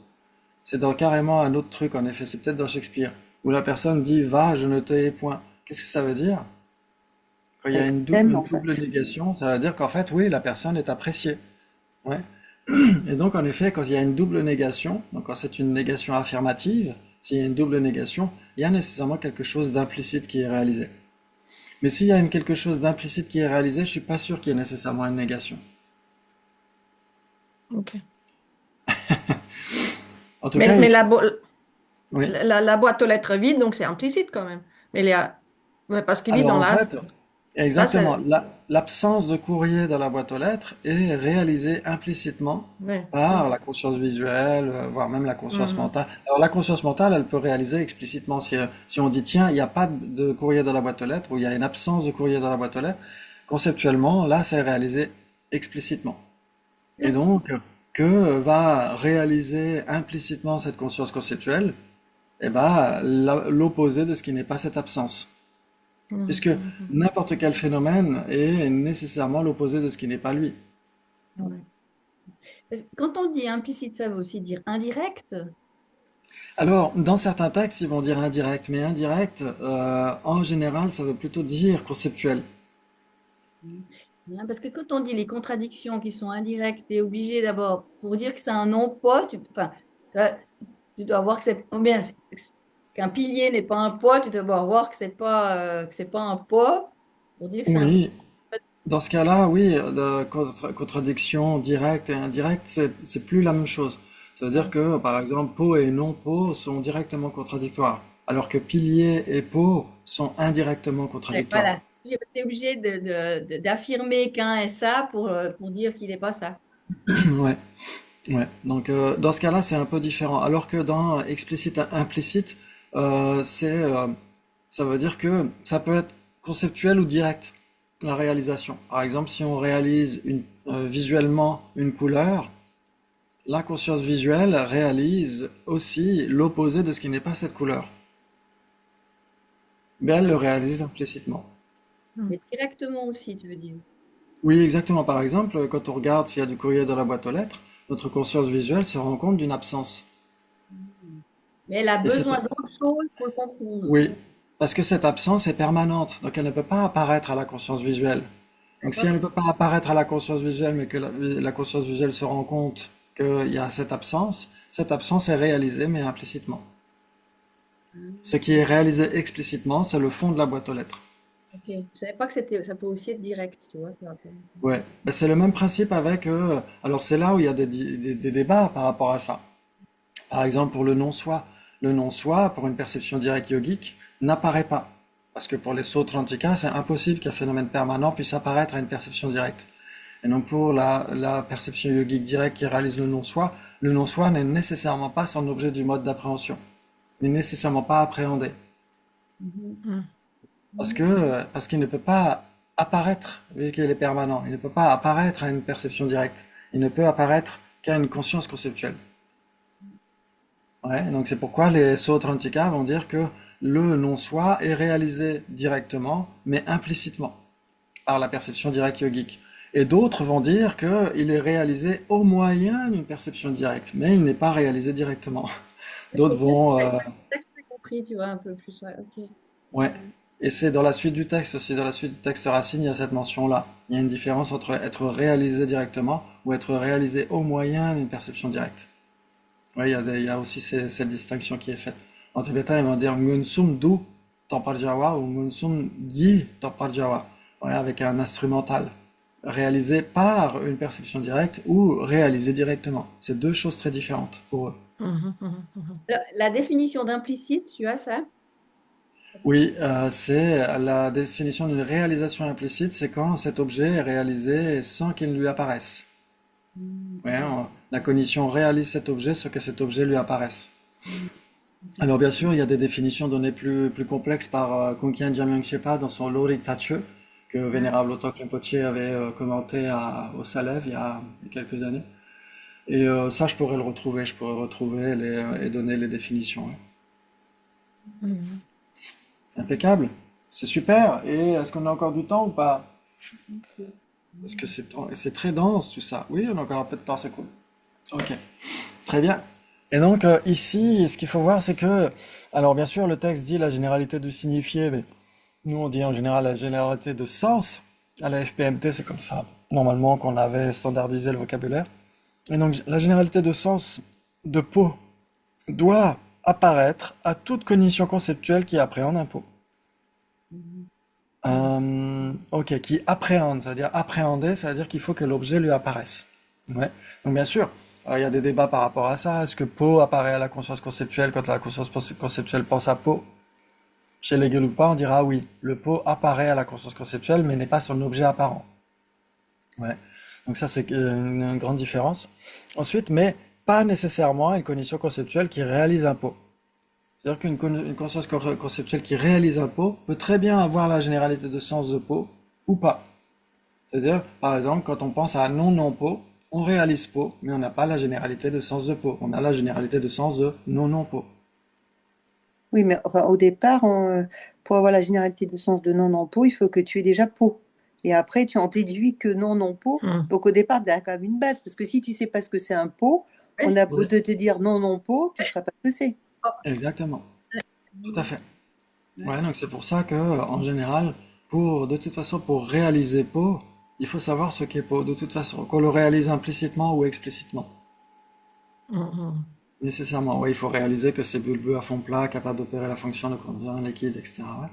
S1: c'est dans carrément un autre truc, en effet. C'est peut-être dans Shakespeare. Où la personne dit, va, je ne te hais point. Qu'est-ce que ça veut dire? Quand il y a
S2: T'aimes
S1: une
S2: en
S1: double
S2: fait.
S1: négation, ça veut dire qu'en fait, oui, la personne est appréciée. Ouais. Et donc, en effet, quand il y a une double négation, donc quand c'est une négation affirmative, s'il y a une double négation, il y a nécessairement quelque chose d'implicite qui est réalisé. Mais s'il y a quelque chose d'implicite qui est réalisé, je suis pas sûr qu'il y ait nécessairement une négation.
S4: Ok.
S1: En tout cas,
S4: Mais
S1: ici, oui.
S4: la boîte aux lettres vide, donc c'est implicite quand même. Mais ouais, parce qu'il vit
S1: Alors
S4: dans
S1: en fait,
S4: là,
S1: exactement, l'absence de courrier dans la boîte aux lettres est réalisée implicitement
S4: ouais.
S1: par la conscience visuelle, voire même la conscience
S4: Mhm.
S1: mentale. Alors la conscience mentale, elle peut réaliser explicitement si on dit tiens, il n'y a pas de courrier dans la boîte aux lettres ou il y a une absence de courrier dans la boîte aux lettres, conceptuellement, là, c'est réalisé explicitement. Et donc, que va réaliser implicitement cette conscience conceptuelle? Eh ben, l'opposé de ce qui n'est pas cette absence.
S4: Mhm.
S1: Puisque n'importe quel phénomène est nécessairement l'opposé de ce qui n'est pas lui.
S4: Ouais.
S3: Quand on dit implicite, ça veut aussi dire indirect.
S1: Alors, dans certains textes, ils vont dire indirect, mais indirect, en général, ça veut plutôt dire conceptuel.
S3: Hein, parce que quand on dit les contradictions qui sont indirectes, tu es obligé d'abord, pour dire que c'est un non-poids, enfin, ça, tu dois voir que c'est, ou bien qu'un pilier n'est pas un poids, tu dois voir que c'est pas un poids pour dire que c'est un pilier.
S1: Oui, dans ce cas-là, oui, contradiction directe et indirecte, c'est plus la même chose. Ça veut dire que, par exemple, pot et non-pot sont directement contradictoires, alors que pilier et pot sont indirectement
S3: Ouais,
S1: contradictoires.
S3: voilà. Tu es obligé d'affirmer qu'un est ça pour dire qu'il n'est pas ça.
S1: Ouais. Ouais, donc dans ce cas-là, c'est un peu différent. Alors que dans explicite implicite, ça veut dire que ça peut être conceptuel ou direct, la réalisation. Par exemple, si on réalise visuellement une couleur, la conscience visuelle réalise aussi l'opposé de ce qui n'est pas cette couleur. Mais elle le réalise implicitement.
S3: Mais directement aussi, tu veux dire.
S1: Oui, exactement. Par exemple, quand on regarde s'il y a du courrier dans la boîte aux lettres, notre conscience visuelle se rend compte d'une absence.
S3: Mais elle a
S1: Et cette,
S3: besoin d'autre chose pour le comprendre.
S1: Oui, parce que cette absence est permanente, donc elle ne peut pas apparaître à la conscience visuelle. Donc si
S3: D'accord?
S1: elle ne peut pas apparaître à la conscience visuelle, mais que la conscience visuelle se rend compte qu'il y a cette absence est réalisée, mais implicitement. Ce qui est réalisé explicitement, c'est le fond de la boîte aux lettres.
S3: Ok. Je ne savais pas que ça peut aussi être direct, tu vois, par rapport à ça.
S1: Ouais, ben, c'est le même principe avec... alors c'est là où il y a des débats par rapport à ça. Par exemple, pour le non-soi. Le non-soi, pour une perception directe yogique, n'apparaît pas. Parce que pour les Sautrantika, c'est impossible qu'un phénomène permanent puisse apparaître à une perception directe. Et donc pour la perception yogique directe qui réalise le non-soi n'est nécessairement pas son objet du mode d'appréhension. N'est nécessairement pas appréhendé.
S3: Mhm.
S4: Mm.
S1: Parce qu'il ne peut pas apparaître, vu qu'il est permanent. Il ne peut pas apparaître à une perception directe. Il ne peut apparaître qu'à une conscience conceptuelle. Ouais, donc c'est pourquoi les Sautrantika vont dire que le non-soi est réalisé directement, mais implicitement, par la perception directe yogique. Et d'autres vont dire qu'il est réalisé au moyen d'une perception directe, mais il n'est pas réalisé directement. D'autres
S3: C'est
S1: vont...
S3: ça que j'ai compris, tu vois, un peu plus. Ouais, ok.
S1: ouais. Et c'est dans la suite du texte aussi, dans la suite du texte racine, il y a cette mention-là. Il y a une différence entre être réalisé directement ou être réalisé au moyen d'une perception directe. Oui, il y a aussi cette distinction qui est faite. En tibétain, ils vont dire Ngunsum Du Tamparjawa ou Ngunsum Gi Tamparjawa. Ouais, avec un instrumental. réalisé par une perception directe ou réalisé directement. C'est deux choses très différentes pour eux.
S3: La définition d'implicite, tu as ça?
S1: Oui, c'est la définition d'une réalisation implicite, c'est quand cet objet est réalisé sans qu'il lui apparaisse. Ouais, la cognition réalise cet objet sans que cet objet lui apparaisse. Alors bien sûr, il y a des définitions données plus complexes par Kunkien Jamyang Shepa dans son Lori Tache, que Vénérable Otok Rinpoche avait commenté au Salève il y a quelques années. Et ça, je pourrais retrouver et donner les définitions. Ouais. Impeccable, c'est super. Et est-ce qu'on a encore du temps ou pas? Parce que c'est très dense tout ça. Oui, on a encore un peu de temps, c'est cool. Ok, très bien. Et donc ici, ce qu'il faut voir, c'est que, alors bien sûr, le texte dit la généralité du signifié, mais nous on dit en général la généralité de sens. À la FPMT, c'est comme ça, normalement, qu'on avait standardisé le vocabulaire. Et donc la généralité de sens de pot doit apparaître à toute cognition conceptuelle qui appréhende un pot. Ok, qui appréhende, ça veut dire appréhender, ça veut dire qu'il faut que l'objet lui apparaisse. Ouais. Donc bien sûr, il y a des débats par rapport à ça. Est-ce que pot apparaît à la conscience conceptuelle quand la conscience conceptuelle pense à pot? Chez les Gelugpa, on dira oui, le pot apparaît à la conscience conceptuelle, mais n'est pas son objet apparent. Ouais. Donc ça, c'est une grande différence. Ensuite, mais pas nécessairement une cognition conceptuelle qui réalise un pot. C'est-à-dire une conscience conceptuelle qui réalise un pot peut très bien avoir la généralité de sens de pot ou pas. C'est-à-dire, par exemple, quand on pense à un non-non-pot, on réalise pot, mais on n'a pas la généralité de sens de pot. On a la généralité de sens de non-non-pot.
S2: Oui, mais enfin, au départ, pour avoir la généralité de sens de non-non-pot, il faut que tu aies déjà pot. Et après, tu en déduis que non-non-pot. Donc au départ, tu as quand même une base. Parce que si tu sais pas ce que c'est un pot, on a beau
S1: Oui,
S2: de te dire non-non-pot, tu ne sauras pas ce que c'est.
S1: exactement. Tout à fait. Ouais, donc c'est pour ça que, en général, de toute façon, pour réaliser pot, il faut savoir ce qu'est pot. De toute façon, qu'on le réalise implicitement ou explicitement. Nécessairement, oui, il faut réaliser que c'est bulbeux à fond plat, capable d'opérer la fonction de conduire un liquide, etc. Ouais.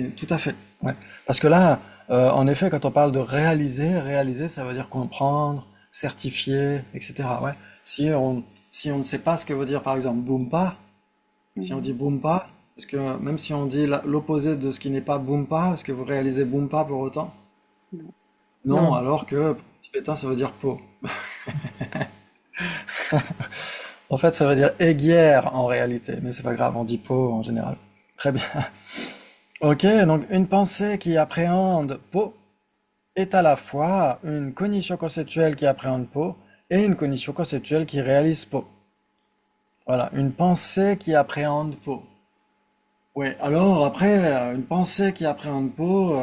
S1: Et tout à fait. Ouais. Parce que là, en effet, quand on parle de réaliser, ça veut dire comprendre, certifier, etc. Ouais. Si on ne sait pas ce que veut dire, par exemple, Boompa, si on dit Boompa, est-ce que même si on dit l'opposé de ce qui n'est pas Boompa, est-ce que vous réalisez Boompa pour autant?
S2: Non.
S1: Non,
S4: Non.
S1: alors que pour le tibétain, ça veut dire peau. En fait, ça veut dire aiguière en réalité, mais c'est pas grave, on dit peau en général. Très bien. Ok, donc une pensée qui appréhende peau est à la fois une cognition conceptuelle qui appréhende peau et une cognition conceptuelle qui réalise peau. Voilà, une pensée qui appréhende peau. Oui, alors après, une pensée qui appréhende peau,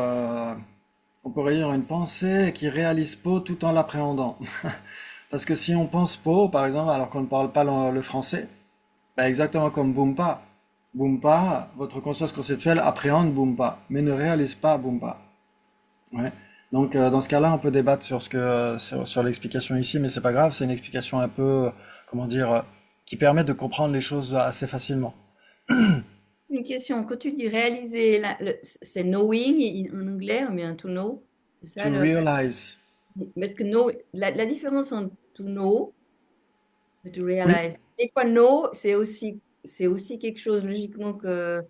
S1: on pourrait dire une pensée qui réalise peau tout en l'appréhendant. Parce que si on pense peau, par exemple, alors qu'on ne parle pas le français, bah exactement comme Boompa. Boompa, votre conscience conceptuelle appréhende Boompa, mais ne réalise pas Boompa. Ouais. Donc dans ce cas-là, on peut débattre sur l'explication ici, mais c'est pas grave, c'est une explication un peu, comment dire, qui permet de comprendre les choses assez facilement.
S3: Une question, quand tu dis réaliser, c'est knowing en anglais, ou bien to know, c'est ça
S1: To realize.
S3: parce que la différence entre to know et to
S1: Oui,
S3: realize. Et quoi, know, c'est aussi quelque chose logiquement que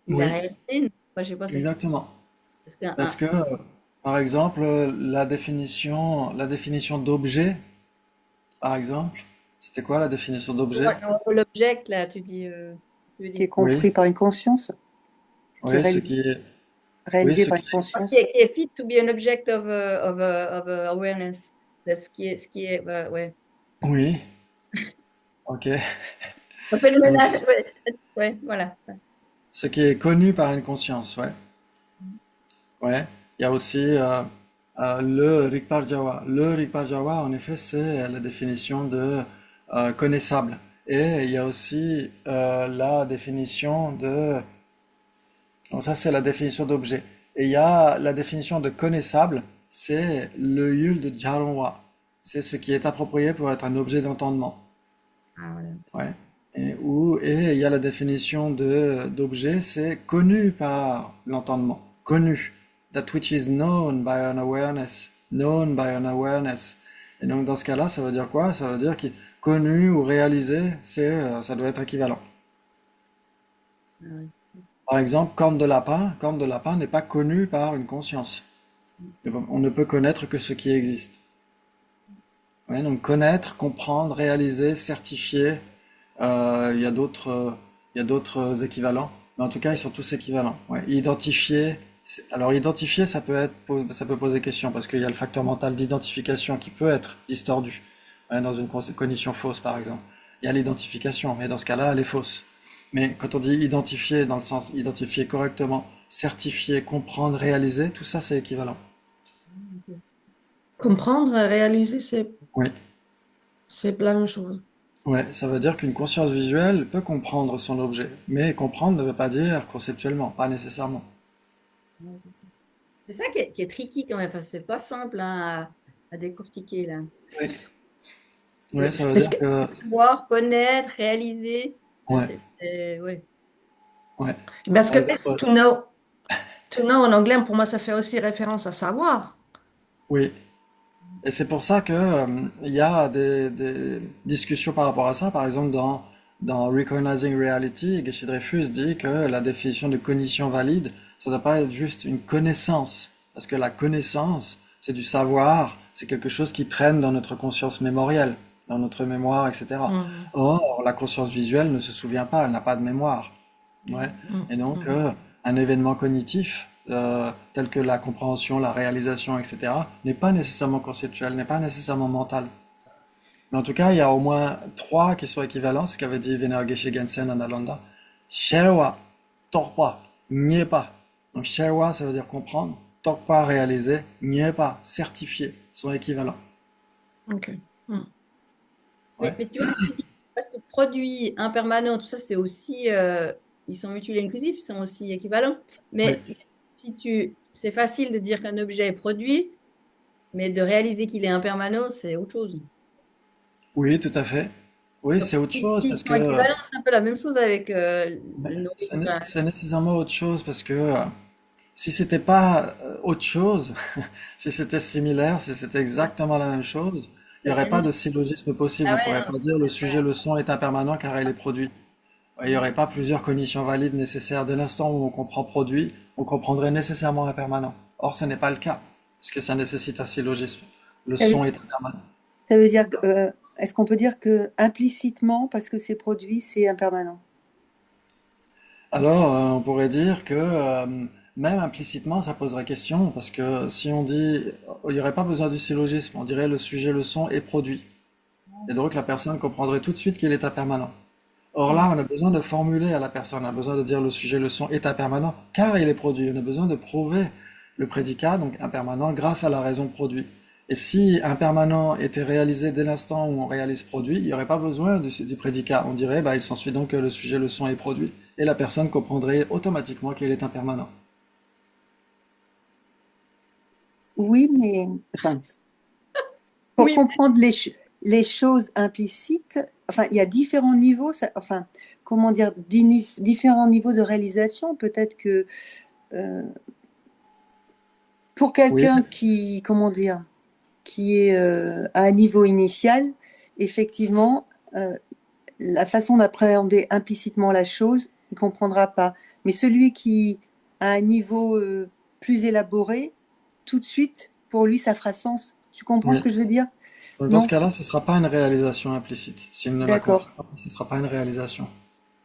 S3: la
S1: oui,
S3: réalité. Non? Enfin, je sais pas,
S1: exactement.
S3: parce qu'un
S1: Parce que, par exemple, la définition d'objet, par exemple, c'était quoi la définition d'objet?
S3: l'object, là, tu veux
S2: Ce qui est
S3: dire.
S1: Oui,
S2: compris par une conscience, ce qui est
S1: oui, oui,
S2: réalisé
S1: ce
S2: par
S1: qui,
S2: une
S3: Qui
S2: conscience.
S3: est, qui est fit to be an object of awareness. C'est ce qui est, ouais.
S1: oui, ok.
S3: On fait le
S1: Donc,
S3: ménage, ouais, ouais, voilà. Ouais.
S1: ce qui est connu par une conscience, ouais, ouais. Il y a aussi le Rigpa Jawa. Le Rigpa Jawa, en effet, c'est la définition de connaissable. Et il y a aussi la définition de donc ça, c'est la définition d'objet. Et il y a la définition de connaissable, c'est le yul de Jaronwa. C'est ce qui est approprié pour être un objet d'entendement.
S3: Ah, voilà.
S1: Ouais. Et il y a la définition d'objet, c'est connu par l'entendement. Connu. That which is known by an awareness. known by an awareness. Et donc dans ce cas-là, ça veut dire quoi? Ça veut dire que connu ou réalisé, ça doit être équivalent.
S3: Ouais.
S1: Par exemple, corne de lapin n'est pas connu par une conscience. On ne peut connaître que ce qui existe. Ouais, donc connaître, comprendre, réaliser, certifier, il y a d'autres équivalents, mais en tout cas ils sont tous équivalents. Ouais. Identifier, alors identifier ça peut poser question parce qu'il y a le facteur mental d'identification qui peut être distordu, ouais, dans une cognition fausse par exemple. Il y a l'identification, mais dans ce cas-là elle est fausse. Mais quand on dit identifier dans le sens identifier correctement, certifier, comprendre, réaliser, tout ça c'est équivalent.
S4: Comprendre, réaliser,
S1: Oui.
S4: c'est la même chose.
S1: Ouais, ça veut dire qu'une conscience visuelle peut comprendre son objet, mais comprendre ne veut pas dire conceptuellement, pas nécessairement.
S3: C'est ça qui est tricky quand même. Enfin, c'est pas simple hein, à décortiquer là.
S1: Oui. Ouais, ça veut
S4: Est-ce
S1: dire
S4: que,
S1: que,
S3: Voir, connaître, réaliser. Ça,
S1: ouais,
S3: ouais.
S1: ouais.
S4: parce
S1: Par
S4: que
S1: exemple,
S4: to know en anglais, pour moi, ça fait aussi référence à savoir.
S1: oui. Et c'est pour ça que, il y a des discussions par rapport à ça. Par exemple, dans Recognizing Reality, Geshe Dreyfus dit que la définition de cognition valide, ça ne doit pas être juste une connaissance. Parce que la connaissance, c'est du savoir, c'est quelque chose qui traîne dans notre conscience mémorielle, dans notre mémoire, etc.
S4: Mhm,
S1: Or, la conscience visuelle ne se souvient pas, elle n'a pas de mémoire. Ouais.
S4: mhm,
S1: Et donc,
S4: mhm.
S1: un événement cognitif, tel que la compréhension, la réalisation, etc., n'est pas nécessairement conceptuel, n'est pas nécessairement mental. Mais en tout cas, il y a au moins trois qui sont équivalents, ce qu'avait dit Vener Geshe Gensen en Alanda. Sherwa, torpa, pas. Donc Sherwa, ça veut dire comprendre, torpa, réaliser, pas, certifier, sont équivalents.
S4: Ok. Mhm.
S1: Ouais.
S3: Mais tu vois, parce que produit impermanent, tout ça, c'est aussi, ils sont mutuels et inclusifs, ils sont aussi équivalents.
S1: Oui.
S3: Mais c'est facile de dire qu'un objet est produit, mais de réaliser qu'il est impermanent, c'est autre chose.
S1: Oui, tout à fait. Oui,
S3: Donc,
S1: c'est autre chose
S3: s'ils
S1: parce
S3: sont
S1: que
S3: équivalents, c'est un peu la même chose avec le nourriture.
S1: c'est nécessairement autre chose parce que si c'était pas autre chose, si c'était similaire, si c'était exactement la même chose, il n'y aurait pas de syllogisme possible.
S3: Ah
S1: On
S3: ouais,
S1: pourrait
S3: non,
S1: pas dire le
S3: c'est
S1: sujet
S3: ça.
S1: leçon est impermanent car il est produit. Ouais, il n'y aurait pas plusieurs cognitions valides nécessaires. Dès l'instant où on comprend produit, on comprendrait nécessairement impermanent. Or, ce n'est pas le cas, parce que ça nécessite un syllogisme. Le
S2: Ça veut,
S1: son est impermanent.
S2: ça veut dire que, est-ce qu'on peut dire que implicitement, parce que c'est produit, c'est impermanent?
S1: Alors, on pourrait dire que même implicitement, ça poserait question, parce que si on dit, il n'y aurait pas besoin du syllogisme, on dirait le sujet leçon est produit. Et donc la personne comprendrait tout de suite qu'il est impermanent. Or là, on a besoin de formuler à la personne, on a besoin de dire le sujet leçon est impermanent, car il est produit. On a besoin de prouver le prédicat, donc impermanent, grâce à la raison produit. Et si impermanent était réalisé dès l'instant où on réalise produit, il n'y aurait pas besoin du prédicat. On dirait, bah, il s'ensuit donc que le sujet leçon est produit. Et la personne comprendrait automatiquement qu'il est impermanent.
S2: Oui, mais enfin, pour
S3: Oui,
S2: comprendre les choses implicites, enfin, il y a différents niveaux, enfin, comment dire, différents niveaux de réalisation. Peut-être que euh, pour
S1: Oui,
S2: quelqu'un qui, comment dire, qui est à un niveau initial, effectivement, la façon d'appréhender implicitement la chose, il ne comprendra pas. Mais celui qui a un niveau plus élaboré, tout de suite, pour lui, ça fera sens. Tu comprends ce
S1: oui.
S2: que je veux dire?
S1: Donc dans ce
S2: Non?
S1: cas-là, ce ne sera pas une réalisation implicite. S'il ne la
S2: D'accord,
S1: comprend pas, ce ne sera pas une réalisation.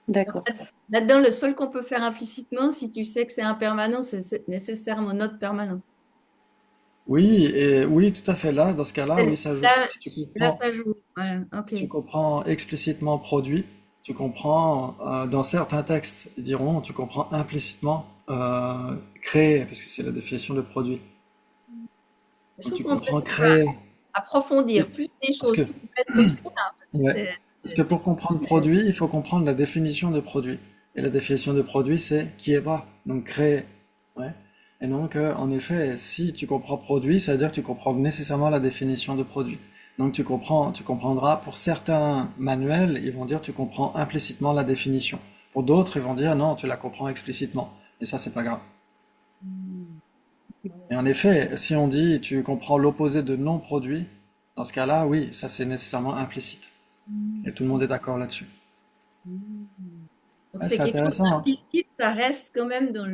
S2: d'accord.
S3: là-dedans, le seul qu'on peut faire implicitement, si tu sais que c'est impermanent, c'est nécessairement notre permanent.
S1: Oui, et oui, tout à fait. Là, dans ce cas-là, oui, ça joue.
S3: Là,
S1: Si
S3: là, ça joue. Voilà, ok.
S1: tu comprends explicitement produit, tu comprends, dans certains textes, ils diront, tu comprends implicitement créer, parce que c'est la définition de produit.
S3: Je
S1: Donc
S3: trouve
S1: tu
S3: qu'on devrait
S1: comprends créer.
S3: approfondir plus les
S1: Parce
S3: choses
S1: que,
S3: tout bêtes comme ça.
S1: ouais,
S3: C'est,
S1: parce que pour
S3: c'est-
S1: comprendre produit, il faut comprendre la définition de produit. Et la définition de produit, c'est qui est pas, donc créer. Ouais. Et donc, en effet, si tu comprends produit, ça veut dire que tu comprends nécessairement la définition de produit. Donc tu comprendras, pour certains manuels, ils vont dire tu comprends implicitement la définition. Pour d'autres, ils vont dire non, tu la comprends explicitement. Et ça, c'est pas grave. Et en effet, si on dit tu comprends l'opposé de non-produit, dans ce cas-là, oui, ça c'est nécessairement implicite. Et tout le monde est d'accord là-dessus.
S3: Donc
S1: Ouais,
S3: c'est
S1: c'est
S3: quelque chose
S1: intéressant, hein.
S3: d'implicite, ça reste quand même dans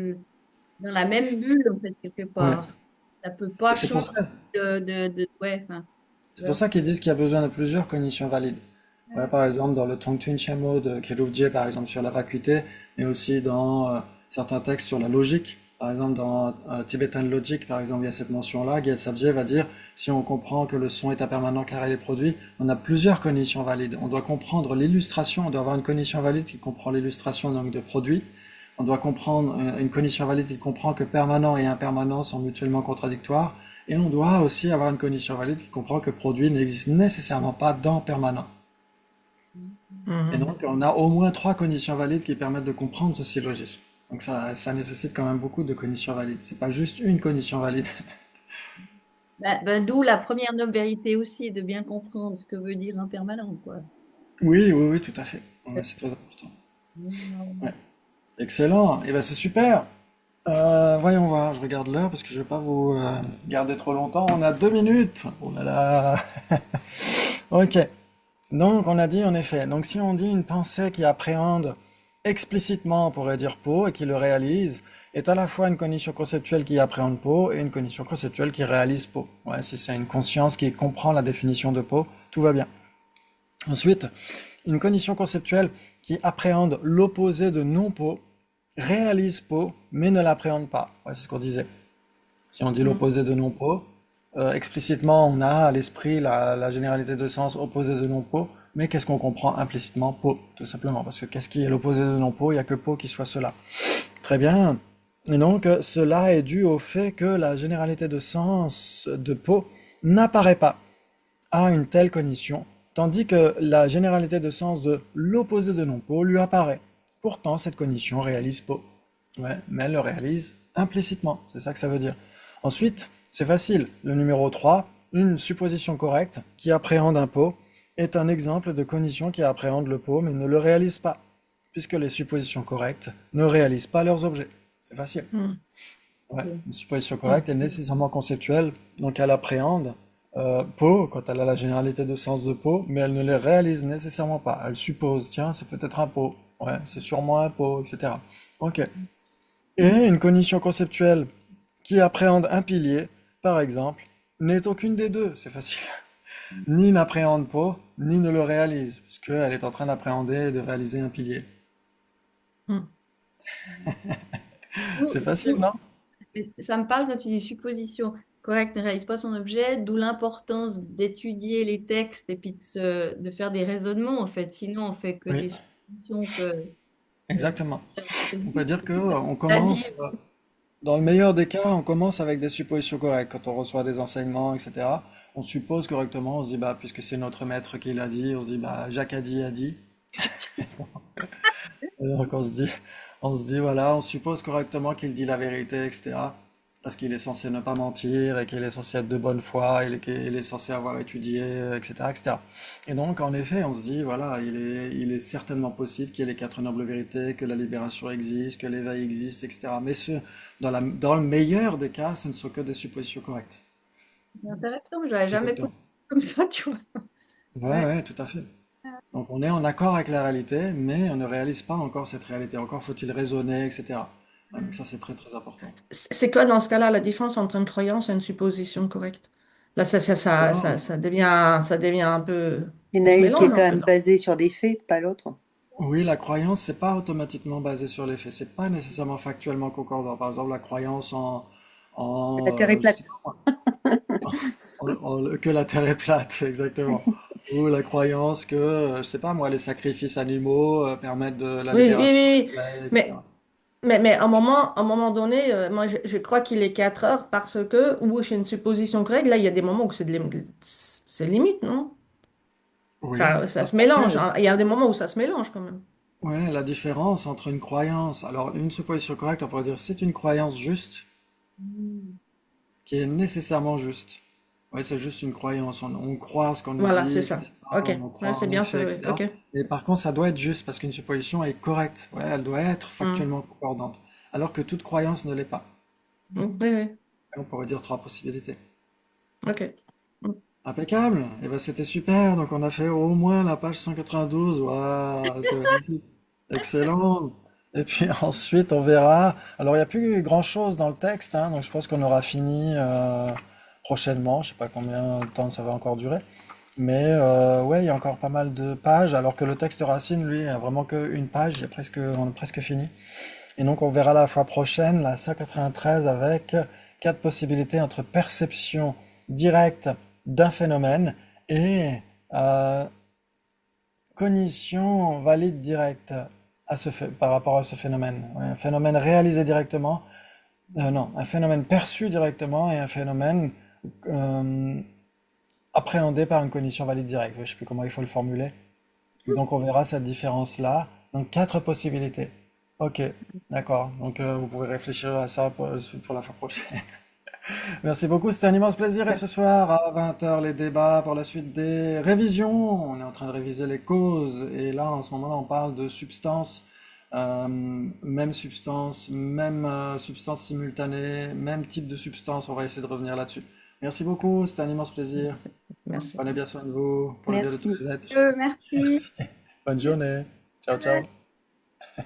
S3: la même bulle, en fait, quelque
S1: Ouais.
S3: part. Ça peut
S1: Et
S3: pas
S1: c'est
S3: changer
S1: pour ça.
S3: ouais, enfin, tu
S1: C'est pour
S3: vois.
S1: ça qu'ils disent qu'il y a besoin de plusieurs cognitions valides. Ouais, par exemple, dans le Tongtun Chenmo de Kirubje, par exemple, sur la vacuité, mais aussi dans certains textes sur la logique. Par exemple, dans Tibetan Logic, par exemple, il y a cette mention-là. Gyal Sabje va dire, si on comprend que le son est impermanent car il est produit, on a plusieurs cognitions valides. On doit comprendre l'illustration, on doit avoir une cognition valide qui comprend l'illustration donc de produit. On doit comprendre une cognition valide qui comprend que permanent et impermanent sont mutuellement contradictoires. Et on doit aussi avoir une cognition valide qui comprend que produit n'existe nécessairement pas dans permanent. Et
S4: Mhm.
S1: donc, on a au moins trois cognitions valides qui permettent de comprendre ce syllogisme. Donc ça nécessite quand même beaucoup de cognitions valides. C'est pas juste une cognition valide.
S3: D'où la première noble vérité aussi, de bien comprendre ce que veut dire impermanent, quoi.
S1: Oui, oui, oui, tout à fait. Ouais, c'est très important. Ouais. Excellent. Et ben c'est super. Voyons voir, je regarde l'heure parce que je vais pas vous garder trop longtemps. On a 2 minutes. Oh là là. Ok. Donc, on a dit en effet, donc si on dit une pensée qui appréhende explicitement, on pourrait dire Po, et qui le réalise, est à la fois une cognition conceptuelle qui appréhende Po et une cognition conceptuelle qui réalise Po. Ouais, si c'est une conscience qui comprend la définition de Po, tout va bien. Ensuite, une cognition conceptuelle qui appréhende l'opposé de non-Po, réalise Po, mais ne l'appréhende pas. Ouais, c'est ce qu'on disait. Si on dit
S4: Mhm.
S1: l'opposé de non-po, explicitement, on a à l'esprit la généralité de sens opposé de non-po, mais qu'est-ce qu'on comprend implicitement po, tout simplement, parce que qu'est-ce qui est l'opposé de non-po? Il n'y a que po qui soit cela. Très bien. Et donc, cela est dû au fait que la généralité de sens de po n'apparaît pas à une telle cognition, tandis que la généralité de sens de l'opposé de non-po lui apparaît. Pourtant, cette cognition réalise po. Ouais, mais elle le réalise implicitement, c'est ça que ça veut dire. Ensuite, c'est facile. Le numéro 3, une supposition correcte qui appréhende un pot est un exemple de cognition qui appréhende le pot mais ne le réalise pas, puisque les suppositions correctes ne réalisent pas leurs objets. C'est facile.
S4: Mhm.
S1: Ouais,
S3: Ok.
S1: une supposition
S4: Mhm.
S1: correcte est nécessairement conceptuelle, donc elle appréhende pot quand elle a la généralité de sens de pot, mais elle ne les réalise nécessairement pas. Elle suppose, tiens, c'est peut-être un pot, ouais, c'est sûrement un pot, etc. Ok. Et une cognition conceptuelle qui appréhende un pilier, par exemple, n'est aucune des deux, c'est facile. Ni n'appréhende pas, ni ne le réalise, puisqu'elle est en train d'appréhender et de réaliser un pilier.
S4: Mhm.
S1: C'est facile, non?
S3: Ça me parle quand tu dis supposition correcte ne réalise pas son objet, d'où l'importance d'étudier les textes et puis de faire des raisonnements, en fait. Sinon, on fait que
S1: Oui,
S3: des suppositions que
S1: exactement.
S3: c'est
S1: On peut dire que
S3: difficile
S1: on
S3: à dire.
S1: commence, dans le meilleur des cas, on commence avec des suppositions correctes. Quand on reçoit des enseignements, etc., on suppose correctement, on se dit, bah, puisque c'est notre maître qui l'a dit, on se dit, bah, Jacques a dit, a dit. Et donc on se dit, voilà, on suppose correctement qu'il dit la vérité, etc. Parce qu'il est censé ne pas mentir et qu'il est censé être de bonne foi, qu'il est censé avoir étudié, etc., etc. Et donc, en effet, on se dit, voilà, il est certainement possible qu'il y ait les quatre nobles vérités, que la libération existe, que l'éveil existe, etc. Mais dans le meilleur des cas, ce ne sont que des suppositions correctes.
S3: C'est intéressant, j'avais jamais posé
S1: Exactement.
S3: comme ça, tu vois.
S1: Ouais,
S3: Ouais.
S1: ouais, tout à fait. Donc on est en accord avec la réalité, mais on ne réalise pas encore cette réalité. Encore faut-il raisonner, etc. Donc ça, c'est très très important.
S4: C'est quoi dans ce cas-là la différence entre une croyance et une supposition correcte? Là,
S1: Alors,
S4: ça devient un peu.
S2: Il y en
S4: Ça
S2: a
S4: se
S2: une qui est
S4: mélange
S2: quand
S4: un peu
S2: même
S4: là.
S2: basée sur des faits, pas l'autre.
S1: oui, la croyance, c'est pas automatiquement basé sur les faits. C'est pas nécessairement factuellement concordant. Par exemple, la croyance
S2: La Terre est
S1: je sais
S2: plate.
S1: pas, que la Terre est plate, exactement. Ou la croyance que, je sais pas moi, les sacrifices animaux permettent de la
S4: Oui, oui,
S1: libération
S4: oui,
S1: du
S4: oui.
S1: soleil,
S4: Mais,
S1: etc.
S4: mais à un moment donné, moi, je crois qu'il est 4 heures parce que, ou j'ai une supposition correcte, là, il y a des moments où c'est limite, non?
S1: Oui.
S4: Enfin, ça se mélange,
S1: Après,
S4: hein. Il y a des moments où ça se mélange quand même.
S1: ouais, la différence entre une croyance, alors une supposition correcte, on pourrait dire c'est une croyance juste qui est nécessairement juste. Ouais, c'est juste une croyance. On croit ce qu'on nous
S4: Voilà,
S1: dit,
S4: c'est ça.
S1: etc.
S4: Ok,
S1: On
S4: ouais,
S1: croit
S4: c'est
S1: en
S4: bien
S1: effet,
S4: ça, oui.
S1: etc.
S4: Ok.
S1: Mais par contre, ça doit être juste parce qu'une supposition est correcte. Ouais, elle doit être
S4: Hmm.
S1: factuellement concordante. Alors que toute croyance ne l'est pas.
S4: Oui, oui.
S1: On pourrait dire trois possibilités.
S4: Ok.
S1: Impeccable. Et ben c'était super. Donc on a fait au moins la page 192. Waouh, c'est magnifique. Excellent. Et puis ensuite on verra. Alors il n'y a plus grand-chose dans le texte, hein, donc je pense qu'on aura fini prochainement. Je sais pas combien de temps ça va encore durer. Mais ouais, il y a encore pas mal de pages, alors que le texte Racine, lui, a vraiment qu'une page. On a presque fini. Et donc on verra la fois prochaine la 193 avec quatre possibilités entre perception directe d'un phénomène et euh, cognition valide directe par rapport à ce phénomène. Ouais, un phénomène réalisé directement, non, un phénomène perçu directement et un phénomène euh, appréhendé par une cognition valide directe. Ouais, je sais plus comment il faut le formuler. Donc on verra cette différence-là. Donc quatre possibilités. Ok, d'accord. Donc vous pouvez réfléchir à ça pour la fois prochaine. Merci beaucoup, c'était un immense plaisir. Et ce soir, à 20 heures, les débats pour la suite des révisions. On est en train de réviser les causes. Et là, en ce moment-là, on parle de substances. Même substance simultanée, même type de substance. On va essayer de revenir là-dessus. Merci beaucoup, c'était un immense plaisir.
S4: Merci.
S1: Prenez bien soin de vous, pour le bien de tous
S2: Merci.
S1: les êtres.
S3: Merci.
S1: Merci. Bonne journée. Ciao, ciao.